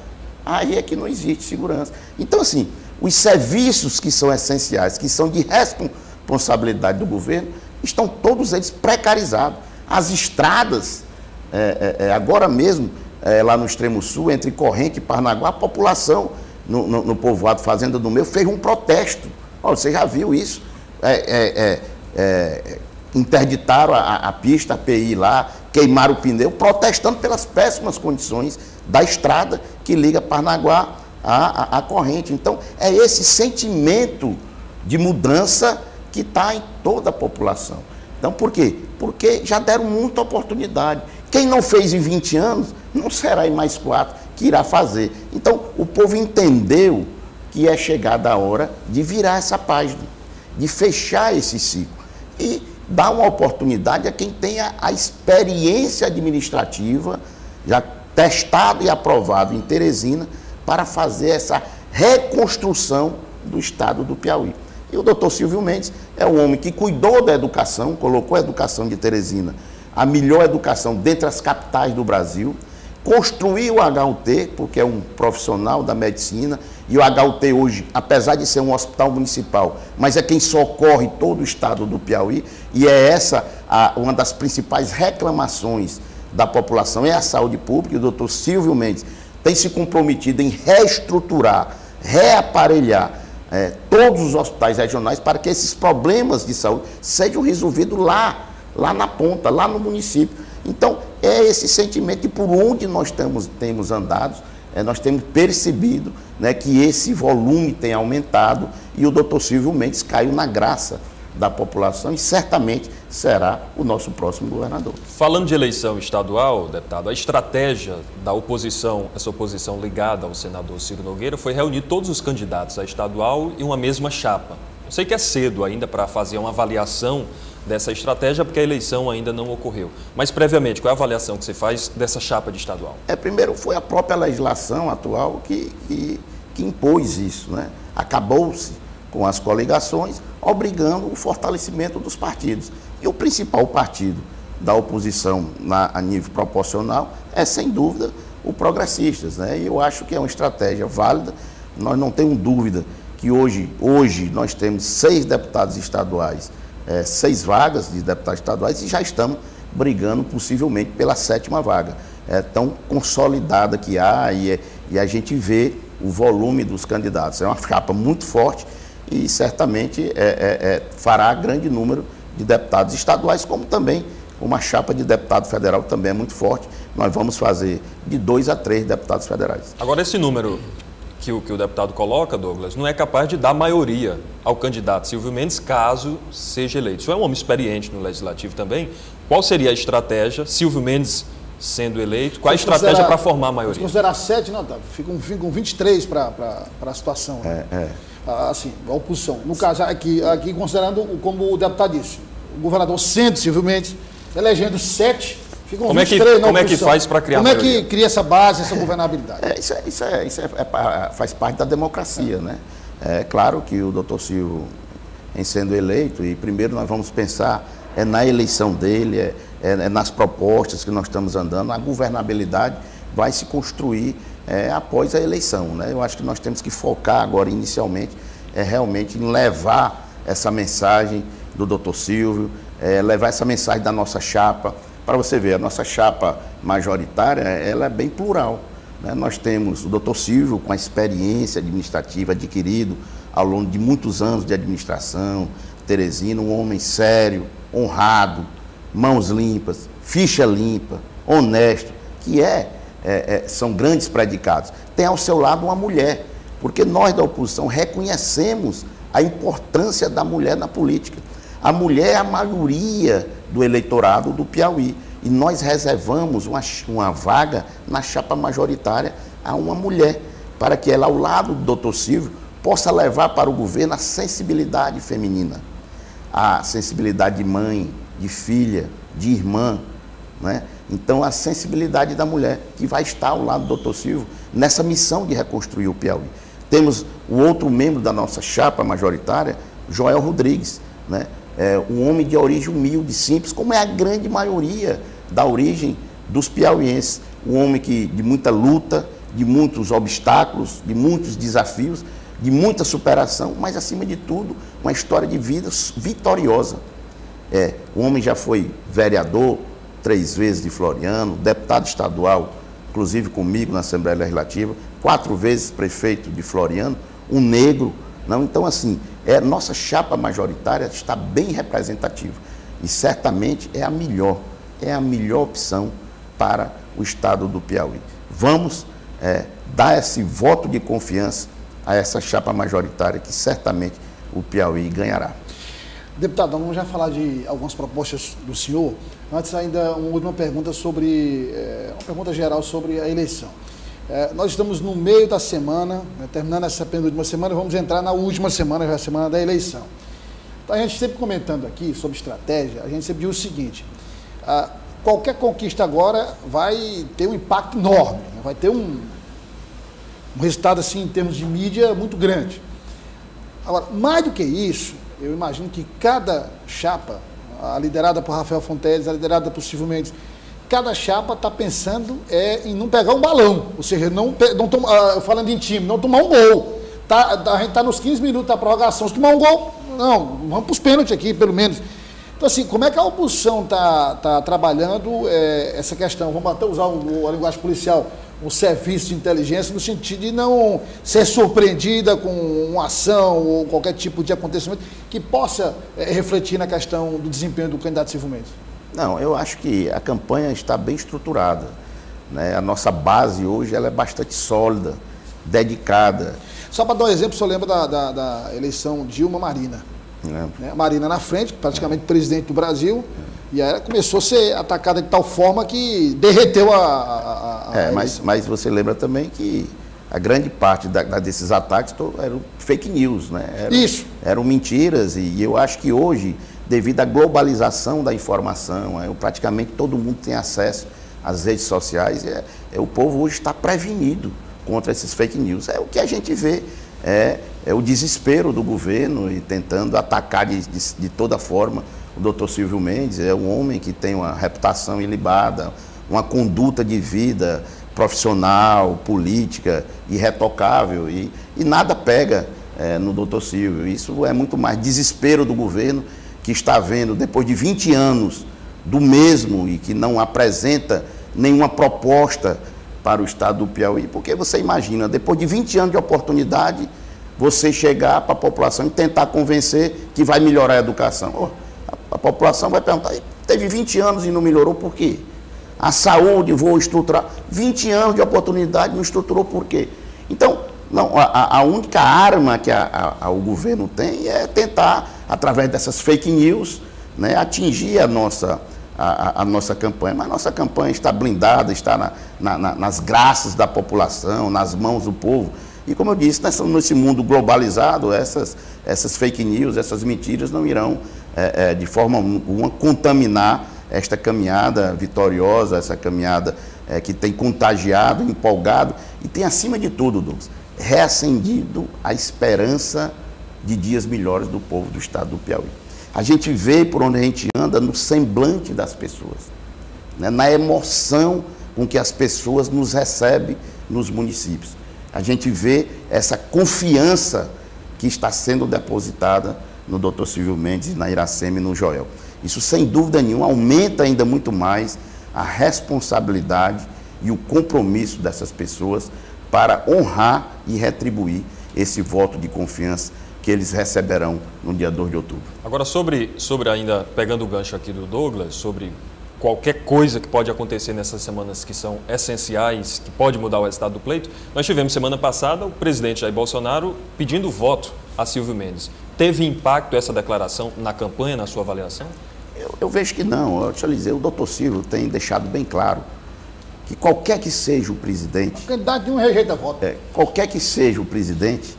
aí é que não existe segurança. Então, assim, os serviços que são essenciais, que são de responsabilidade do governo, estão todos eles precarizados. As estradas, agora mesmo, lá no extremo sul, entre Corrente e Parnaguá, a população no povoado Fazenda do Meu fez um protesto. Olha, você já viu isso? Interditaram a pista, a PI lá, queimaram o pneu, protestando pelas péssimas condições da estrada que liga Parnaguá à Corrente. Então, é esse sentimento de mudança que está em toda a população. Então, por quê? Porque já deram muita oportunidade. Quem não fez em 20 anos, não será em mais 4 que irá fazer. Então, o povo entendeu que é chegada a hora de virar essa página, de fechar esse ciclo e dar uma oportunidade a quem tenha a experiência administrativa, já testado e aprovado em Teresina, para fazer essa reconstrução do estado do Piauí. E o doutor Silvio Mendes é um homem que cuidou da educação, colocou a educação de Teresina, a melhor educação dentre as capitais do Brasil, construiu o HUT, porque é um profissional da medicina, e o HUT hoje, apesar de ser um hospital municipal, mas é quem socorre todo o estado do Piauí, e é essa uma das principais reclamações da população, é a saúde pública, e o doutor Silvio Mendes tem se comprometido em reestruturar, reaparelhar todos os hospitais regionais para que esses problemas de saúde sejam resolvidos lá na ponta, lá no município. Então, é esse sentimento, e por onde nós temos andado, nós temos percebido, né, que esse volume tem aumentado e o doutor Silvio Mendes caiu na graça da população e certamente será o nosso próximo governador. Falando de eleição estadual, deputado, a estratégia da oposição, essa oposição ligada ao senador Ciro Nogueira, foi reunir todos os candidatos a estadual em uma mesma chapa. Eu sei que é cedo ainda para fazer uma avaliação dessa estratégia, porque a eleição ainda não ocorreu. Mas, previamente, qual é a avaliação que você faz dessa chapa de estadual? Primeiro, foi a própria legislação atual que impôs isso, né? Acabou-se com as coligações, obrigando o fortalecimento dos partidos. E o principal partido da oposição a nível proporcional é, sem dúvida, o Progressistas, né? E eu acho que é uma estratégia válida. Nós não temos dúvida que hoje nós temos 6 deputados estaduais, 6 vagas de deputados estaduais, e já estamos brigando possivelmente pela 7ª vaga. Tão consolidada que há, e a gente vê o volume dos candidatos. É uma chapa muito forte e certamente fará grande número de deputados estaduais, como também uma chapa de deputado federal que também é muito forte. Nós vamos fazer de 2 a 3 deputados federais. Agora, esse número que o deputado coloca, Douglas, não é capaz de dar maioria ao candidato Silvio Mendes caso seja eleito. O senhor é um homem experiente no Legislativo também. Qual seria a estratégia, Silvio Mendes sendo eleito, qual a estratégia para formar a maioria? Se considerar 7, não, tá, fica com 23 para a situação. Assim, a oposição. No caso, aqui considerando, como o deputado disse, o governador sendo Silvio Mendes, elegendo 7, ficam 23 como é que faz para criar maioria? Como é que cria essa base, essa governabilidade? Isso faz parte da democracia, né? É claro que o doutor Silvio, em sendo eleito, e primeiro nós vamos pensar na eleição dele, nas propostas que nós estamos andando, a governabilidade vai se construir após a eleição, né? Eu acho que nós temos que focar agora, inicialmente, realmente em levar essa mensagem do doutor Silvio, levar essa mensagem da nossa chapa. Para você ver, a nossa chapa majoritária, ela é bem plural, né? Nós temos o doutor Silvio com a experiência administrativa adquirido ao longo de muitos anos de administração, Teresina, um homem sério, honrado, mãos limpas, ficha limpa, honesto, que são grandes predicados. Tem ao seu lado uma mulher, porque nós da oposição reconhecemos a importância da mulher na política. A mulher é a maioria do eleitorado do Piauí, e nós reservamos uma vaga na chapa majoritária a uma mulher, para que ela, ao lado do doutor Silvio, possa levar para o governo a sensibilidade feminina, a sensibilidade de mãe, de filha, de irmã, né? Então, a sensibilidade da mulher, que vai estar ao lado do doutor Silvio nessa missão de reconstruir o Piauí. Temos o outro membro da nossa chapa majoritária, Joel Rodrigues, né? Um homem de origem humilde, simples, como é a grande maioria da origem dos piauienses. Um homem de muita luta, de muitos obstáculos, de muitos desafios, de muita superação, mas, acima de tudo, uma história de vida vitoriosa. O homem já foi vereador 3 vezes de Floriano, deputado estadual, inclusive comigo na Assembleia Legislativa, 4 vezes prefeito de Floriano, um negro. Não? Então, assim, nossa chapa majoritária está bem representativa e certamente é a melhor opção para o estado do Piauí. Vamos dar esse voto de confiança a essa chapa majoritária que certamente o Piauí ganhará. Deputado, vamos já falar de algumas propostas do senhor. Antes, ainda uma última pergunta uma pergunta geral sobre a eleição. Nós estamos no meio da semana, terminando essa penúltima semana, vamos entrar na última semana, já é a semana da eleição. Então, a gente sempre comentando aqui sobre estratégia, a gente sempre diz o seguinte: qualquer conquista agora vai ter um impacto enorme, vai ter um resultado, assim, em termos de mídia, muito grande. Agora, mais do que isso, eu imagino que cada chapa, a liderada por Rafael Fonteles, a liderada por Silvio Mendes, cada chapa está pensando em não pegar um balão, ou seja, não falando em time, não tomar um gol. A gente está nos 15 minutos da prorrogação, se tomar um gol, não, vamos para os pênaltis aqui, pelo menos. Então, assim, como é que a oposição está trabalhando essa questão? Vamos até usar a linguagem policial, um serviço de inteligência, no sentido de não ser surpreendida com uma ação ou qualquer tipo de acontecimento que possa refletir na questão do desempenho do candidato Silvio Mendes. Não, eu acho que a campanha está bem estruturada, né? A nossa base hoje ela é bastante sólida, dedicada. Só para dar um exemplo, o senhor lembra da eleição Dilma-Marina. Né? Marina na frente, praticamente presidente do Brasil, e aí ela começou a ser atacada de tal forma que derreteu a mas você lembra também que a grande parte desses ataques eram fake news, né? Eram mentiras, e eu acho que hoje, devido à globalização da informação, praticamente todo mundo tem acesso às redes sociais, o povo hoje está prevenido contra esses fake news. O que a gente vê é o desespero do governo e tentando atacar de toda forma o doutor Silvio Mendes. É um homem que tem uma reputação ilibada, uma conduta de vida profissional, política, irretocável, e nada pega no doutor Silvio. Isso é muito mais desespero do governo, que está vendo, depois de 20 anos do mesmo, e que não apresenta nenhuma proposta para o estado do Piauí. Porque você imagina, depois de 20 anos de oportunidade, você chegar para a população e tentar convencer que vai melhorar a educação. A população vai perguntar, teve 20 anos e não melhorou por quê? A saúde, vou estruturar. 20 anos de oportunidade, não estruturou por quê? Então, não, a única arma que o governo tem é tentar, através dessas fake news, né, atingir a nossa campanha. Mas a nossa campanha está blindada, está nas graças da população, nas mãos do povo. E como eu disse, nesse mundo globalizado, essas fake news, essas mentiras não irão, de forma alguma, contaminar esta caminhada vitoriosa, essa caminhada que tem contagiado, empolgado e tem, acima de tudo, Douglas, reacendido a esperança de dias melhores do povo do estado do Piauí. A gente vê por onde a gente anda no semblante das pessoas, né, na emoção com que as pessoas nos recebem nos municípios. A gente vê essa confiança que está sendo depositada no doutor Silvio Mendes, na Iracema e no Joel. Isso, sem dúvida nenhuma, aumenta ainda muito mais a responsabilidade e o compromisso dessas pessoas para honrar e retribuir esse voto de confiança que eles receberão no dia 2 de outubro. Agora, sobre ainda, pegando o gancho aqui do Douglas, sobre qualquer coisa que pode acontecer nessas semanas que são essenciais, que pode mudar o resultado do pleito, nós tivemos semana passada o presidente Jair Bolsonaro pedindo voto a Silvio Mendes. Teve impacto essa declaração na campanha, na sua avaliação? Eu vejo que não. Deixa eu lhe dizer, o doutor Silvio tem deixado bem claro que qualquer que seja o presidente... O candidato não rejeita voto. Qualquer que seja o presidente,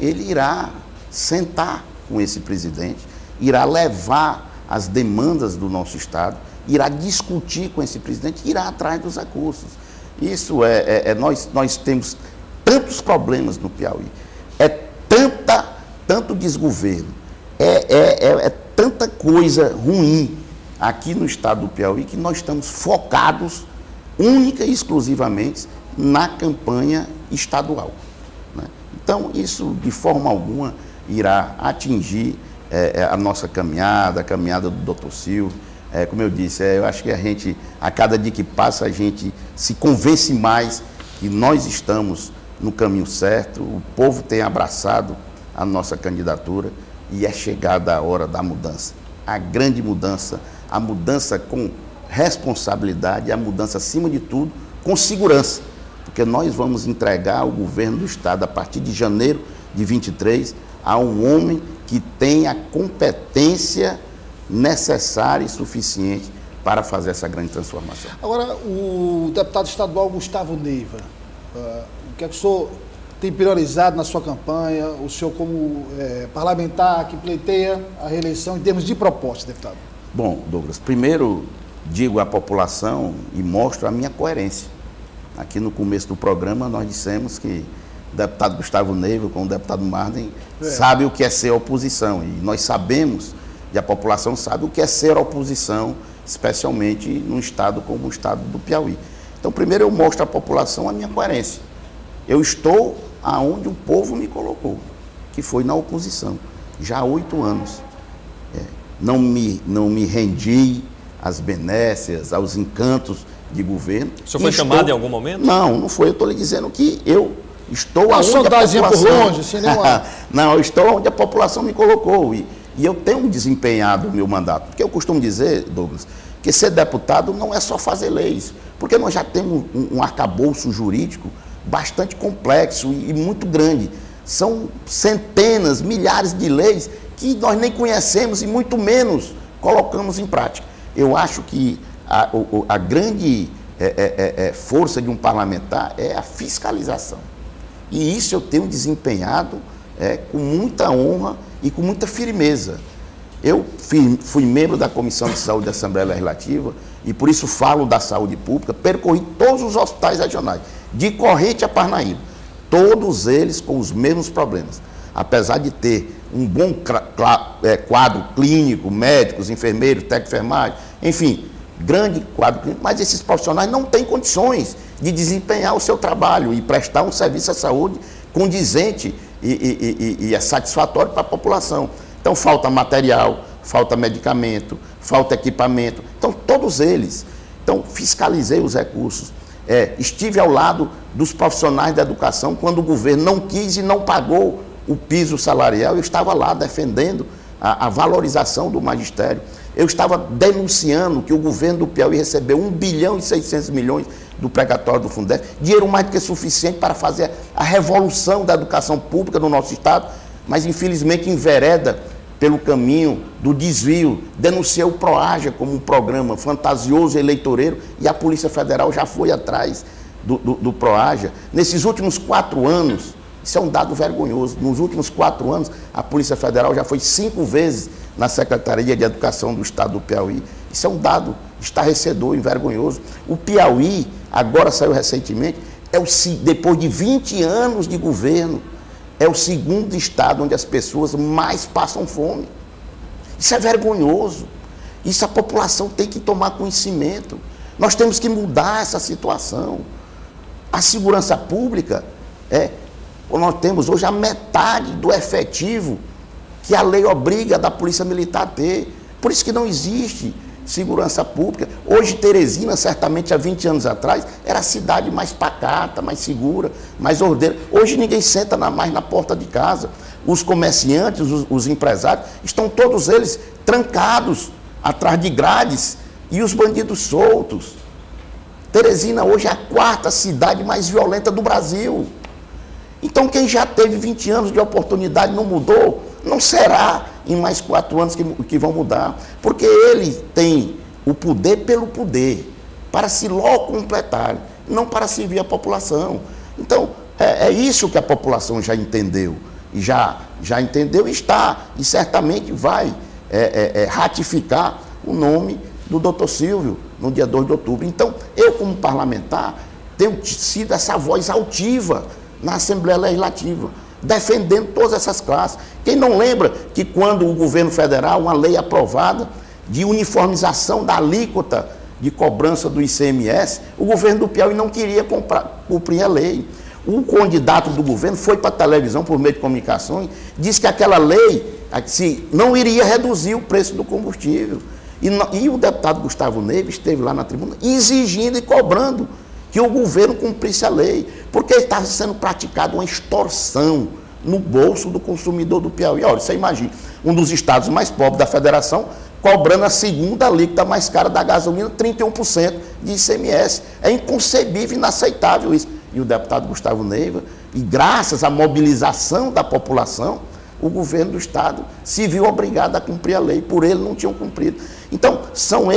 ele irá sentar com esse presidente, irá levar as demandas do nosso Estado, irá discutir com esse presidente, irá atrás dos recursos. Isso nós temos tantos problemas no Piauí, tanto desgoverno, tanta coisa ruim aqui no estado do Piauí, que nós estamos focados única e exclusivamente na campanha estadual, né? Então, isso de forma alguma irá atingir a nossa caminhada, a caminhada do doutor Silvio. Como eu disse, eu acho que a cada dia que passa, a gente se convence mais que nós estamos no caminho certo, o povo tem abraçado a nossa candidatura e é chegada a hora da mudança. A grande mudança, a mudança com responsabilidade, a mudança, acima de tudo, com segurança, porque nós vamos entregar ao governo do estado, a partir de janeiro de 23, a um homem que tem a competência necessária e suficiente para fazer essa grande transformação. Agora, o deputado estadual Gustavo Neiva, o que é que o senhor tem priorizado na sua campanha, o senhor como parlamentar que pleiteia a reeleição em termos de proposta, deputado? Bom, Douglas, primeiro digo à população e mostro a minha coerência. Aqui no começo do programa nós dissemos que o deputado Gustavo Neiva, com o deputado Marden, sabe o que é ser oposição. E nós sabemos, e a população sabe o que é ser oposição, especialmente num estado como o estado do Piauí. Então, primeiro eu mostro à população a minha coerência. Eu estou aonde o povo me colocou, que foi na oposição, já há 8 anos. Não me rendi às benécias, aos encantos de governo. O senhor foi chamado em algum momento? Não foi. Eu estou lhe dizendo que eu estou aonde a população... por longe, sem nenhuma... Não, eu estou onde a população me colocou. E eu tenho desempenhado o meu mandato. Porque eu costumo dizer, Douglas, que ser deputado não é só fazer leis. Porque nós já temos um arcabouço jurídico bastante complexo e muito grande. São centenas, milhares de leis que nós nem conhecemos e muito menos colocamos em prática. Eu acho que a grande força de um parlamentar é a fiscalização. E isso eu tenho desempenhado com muita honra e com muita firmeza. Eu fui membro da Comissão de Saúde da Assembleia Legislativa e por isso falo da saúde pública, percorri todos os hospitais regionais, de Corrente a Parnaíba, todos eles com os mesmos problemas. Apesar de ter um bom quadro clínico, médicos, enfermeiros, técnicos de enfermagem, enfim, grande quadro clínico, mas esses profissionais não têm condições de desempenhar o seu trabalho e prestar um serviço à saúde condizente e satisfatório para a população. Então, falta material, falta medicamento, falta equipamento. Então, todos eles. Então, fiscalizei os recursos. Estive ao lado dos profissionais da educação quando o governo não quis e não pagou o piso salarial. Eu estava lá defendendo a valorização do magistério. Eu estava denunciando que o governo do Piauí recebeu 1 bilhão e 600 milhões do precatório do Fundef, dinheiro mais do que suficiente para fazer a revolução da educação pública no nosso estado, mas infelizmente envereda pelo caminho do desvio. Denunciei o PROAGA como um programa fantasioso e eleitoreiro e a Polícia Federal já foi atrás do PROAGA. Nesses últimos 4 anos, isso é um dado vergonhoso, nos últimos 4 anos a Polícia Federal já foi 5 vezes na Secretaria de Educação do Estado do Piauí. Isso é um dado estarrecedor e vergonhoso. O Piauí, agora saiu recentemente, depois de 20 anos de governo, é o 2º estado onde as pessoas mais passam fome. Isso é vergonhoso. Isso a população tem que tomar conhecimento. Nós temos que mudar essa situação. A segurança pública, nós temos hoje a metade do efetivo que a lei obriga da Polícia Militar a ter. Por isso que não existe segurança pública. Hoje, Teresina, certamente há 20 anos atrás, era a cidade mais pacata, mais segura, mais ordeira. Hoje ninguém senta mais na porta de casa. Os comerciantes, os empresários, estão todos eles trancados atrás de grades e os bandidos soltos. Teresina hoje é a 4ª cidade mais violenta do Brasil. Então, quem já teve 20 anos de oportunidade e não mudou, não será em mais 4 anos que vão mudar. Porque ele tem o poder pelo poder, para se logo completar, não para servir a população. Então, é isso que a população já entendeu. E já entendeu e certamente vai ratificar o nome do doutor Silvio no dia 2 de outubro. Então, eu como parlamentar tenho sido essa voz altiva na Assembleia Legislativa, defendendo todas essas classes. Quem não lembra que quando o governo federal, uma lei aprovada de uniformização da alíquota de cobrança do ICMS, o governo do Piauí não queria cumprir a lei. O candidato do governo foi para a televisão, por meio de comunicações, disse que aquela lei não iria reduzir o preço do combustível. E o deputado Gustavo Neiva esteve lá na tribuna exigindo e cobrando que o governo cumprisse a lei, porque estava sendo praticada uma extorsão no bolso do consumidor do Piauí. Olha, você imagina, um dos estados mais pobres da federação, cobrando a 2ª alíquota mais cara da gasolina, 31% de ICMS. É inconcebível, inaceitável isso. E o deputado Gustavo Neiva, e graças à mobilização da população, o governo do estado se viu obrigado a cumprir a lei, por ele não tinham cumprido. Então, são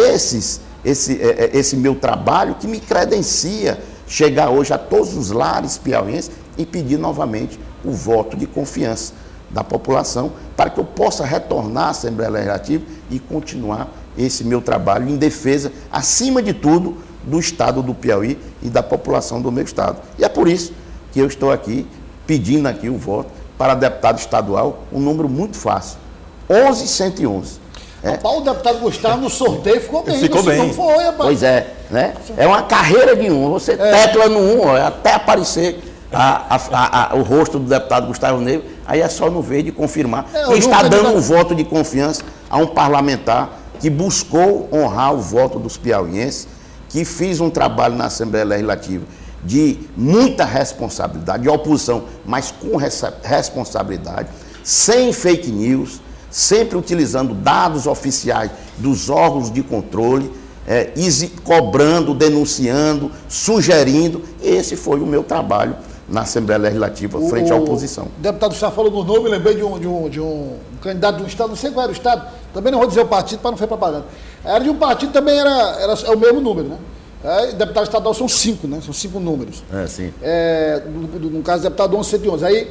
esse meu trabalho que me credencia chegar hoje a todos os lares piauienses e pedir novamente o voto de confiança da população para que eu possa retornar à Assembleia Legislativa e continuar esse meu trabalho em defesa, acima de tudo, do estado do Piauí e da população do meu estado. E é por isso que eu estou aqui pedindo aqui o voto para deputado estadual, um número muito fácil, 11.111. Rapaz, o deputado Gustavo no sorteio ficou bem. Ficou bem. Não foi, rapaz. Pois é, né? É uma carreira de um. Você tecla no 1, até aparecer o rosto do deputado Gustavo Neiva, aí é só no verde confirmar. E está dando um voto de confiança a um parlamentar que buscou honrar o voto dos piauienses, que fez um trabalho na Assembleia Legislativa de muita responsabilidade, de oposição, mas com responsabilidade, sem fake news, sempre utilizando dados oficiais dos órgãos de controle, cobrando, denunciando, sugerindo. Esse foi o meu trabalho na Assembleia Legislativa, frente à oposição. O deputado Chá falou do nome, lembrei de um candidato de um estado, não sei qual era o estado, também não vou dizer o partido para não fazer propaganda. Era de um partido, também era o mesmo número, né? Deputado estadual são 5, né? São 5 números. Sim. No caso, deputado 11.111. Aí,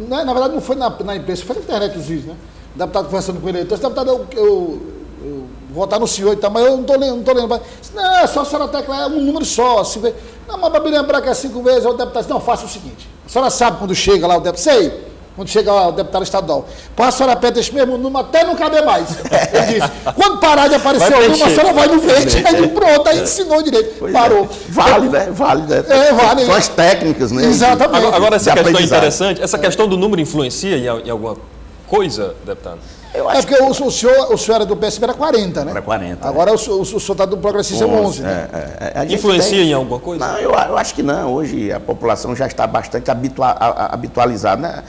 na verdade, não foi na imprensa, foi na internet os vídeos, né? O deputado conversando com ele, então, esse deputado, eu vou votar no senhor e tal, mas eu não estou lendo. Não, é só a senhora tecla, é um número só. Assim, não, mas para me lembrar que é 5 vezes, o deputado disse, não, faça o seguinte. A senhora sabe quando chega lá o deputado, sei. Quando chega lá o deputado estadual, a senhora aperta esse mesmo número até não caber mais. Ele disse, quando parar de aparecer o número, a senhora vai no verde. Aí pronto, aí ensinou direito. Parou. Vale, né? Vale, né? Vale. São as técnicas, né? Exatamente. Agora essa questão é interessante. Essa questão do número influencia em alguma coisa, deputado? Eu acho porque o senhor era do PSB, era 40, né? Era 40. Agora o senhor está do Progressista 11, né? Influencia em alguma coisa? Não, eu acho que não. Hoje a população já está bastante habitualizada, né?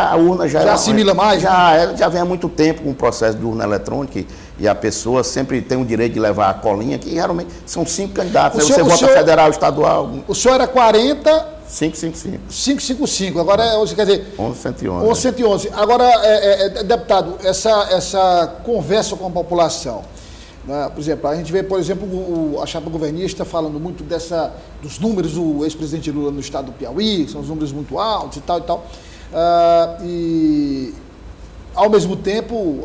A urna já assimila mais? Já vem há muito tempo com o processo de urna eletrônica e a pessoa sempre tem o direito de levar a colinha, que geralmente são 5 candidatos. Você vota federal, estadual. O senhor era 40... 555. 555. Agora, quer dizer... 11.111. 11.111. Agora, deputado, essa conversa com a população, né? Por exemplo, a gente vê, por exemplo, a chapa governista falando muito dos números do ex-presidente Lula no estado do Piauí, que são os números muito altos e tal e tal. E, ao mesmo tempo,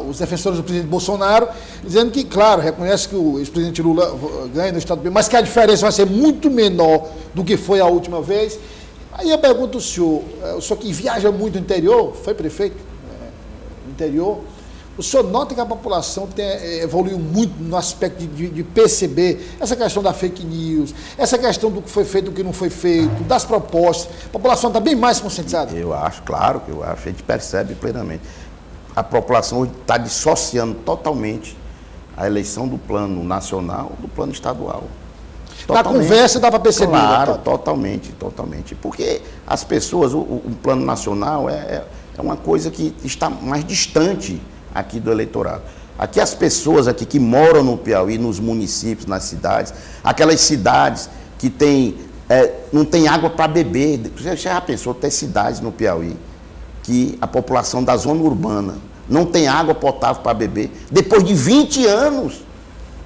os defensores do presidente Bolsonaro dizendo que, claro, reconhece que o ex-presidente Lula ganha no estado do Piauí, mas que a diferença vai ser muito menor do que foi a última vez. Aí eu pergunto ao senhor que viaja muito no interior, foi prefeito no interior, o senhor nota que a população evoluiu muito no aspecto de perceber essa questão da fake news, essa questão do que foi feito e do que não foi feito, das propostas. A população está bem mais conscientizada? Eu acho, claro que eu acho. A gente percebe plenamente. A população hoje está dissociando totalmente a eleição do plano nacional do plano estadual. Totalmente. Na conversa dá para perceber. Claro, totalmente. Porque as pessoas, o plano nacional é uma coisa que está mais distante aqui do eleitorado. Aqui as pessoas aqui que moram no Piauí, nos municípios, nas cidades, aquelas cidades que não tem água para beber. Você já pensou ter cidades no Piauí que a população da zona urbana não tem água potável para beber? Depois de 20 anos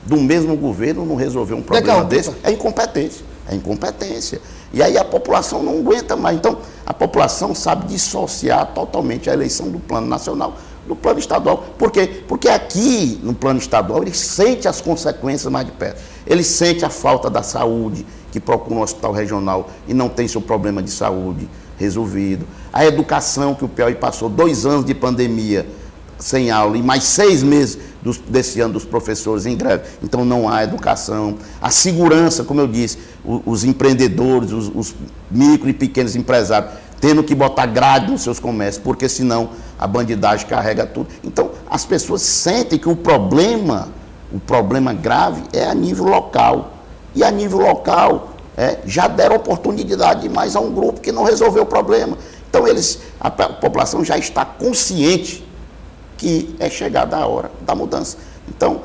do mesmo governo não resolveu um problema desse, é incompetência. E aí a população não aguenta mais. Então, a população sabe dissociar totalmente a eleição do plano nacional do plano estadual. Por quê? Porque aqui, no plano estadual, ele sente as consequências mais de perto. Ele sente a falta da saúde, que procura um hospital regional e não tem seu problema de saúde resolvido. A educação, que o Piauí passou 2 anos de pandemia sem aula e mais 6 meses desse ano dos professores em greve. Então não há educação. A segurança, como eu disse, os empreendedores, os micro e pequenos empresários, tendo que botar grade nos seus comércios, porque senão a bandidagem carrega tudo. Então, as pessoas sentem que o problema grave é a nível local. E a nível local, já deram oportunidade demais a um grupo que não resolveu o problema. Então, a população já está consciente que é chegada a hora da mudança. Então,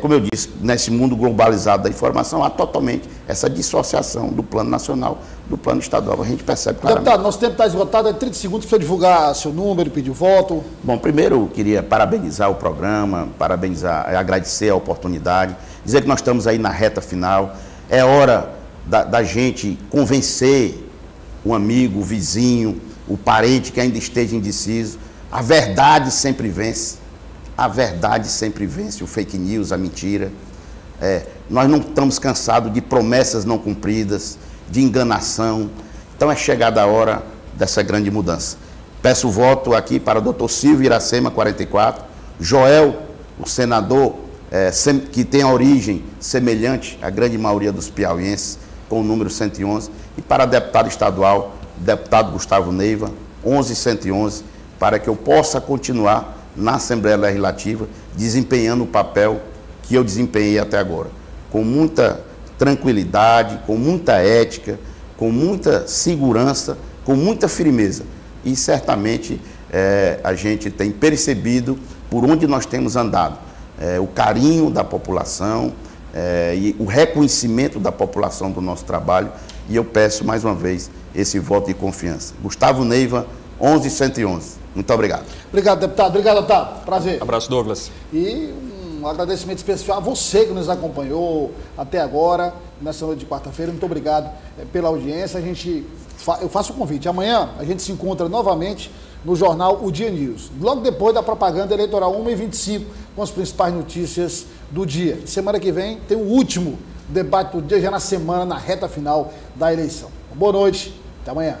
como eu disse, nesse mundo globalizado da informação, há totalmente essa dissociação do plano nacional do plano estadual. A gente percebe claramente. Deputado, nosso tempo está esgotado, é 30 segundos para divulgar seu número, pedir o voto. Bom, primeiro eu queria parabenizar o programa, agradecer a oportunidade, dizer que nós estamos aí na reta final. É hora da gente convencer o amigo, o vizinho, o parente que ainda esteja indeciso. A verdade sempre vence. A verdade sempre vence, o fake news, a mentira. Nós não estamos cansados de promessas não cumpridas, de enganação. Então é chegada a hora dessa grande mudança. Peço o voto aqui para o doutor Silvio Iracema, 44, Joel, o senador, que tem a origem semelhante à grande maioria dos piauienses, com o número 111, e para deputado estadual, deputado Gustavo Neiva, 11111, para que eu possa continuar na Assembleia Legislativa, desempenhando o papel que eu desempenhei até agora, com muita tranquilidade, com muita ética, com muita segurança, com muita firmeza. E certamente a gente tem percebido por onde nós temos andado, o carinho da população e o reconhecimento da população do nosso trabalho, e eu peço mais uma vez esse voto de confiança. Gustavo Neiva, 11111. Muito obrigado. Obrigado, deputado. Obrigado, Otávio. Prazer. Abraço, Douglas. E um agradecimento especial a você que nos acompanhou até agora, nessa noite de quarta-feira. Muito obrigado pela audiência. Eu faço o convite. Amanhã a gente se encontra novamente no jornal O Dia News, logo depois da propaganda eleitoral 1h25, com as principais notícias do dia. Semana que vem tem o último debate do dia, já na semana, na reta final da eleição. Boa noite, até amanhã.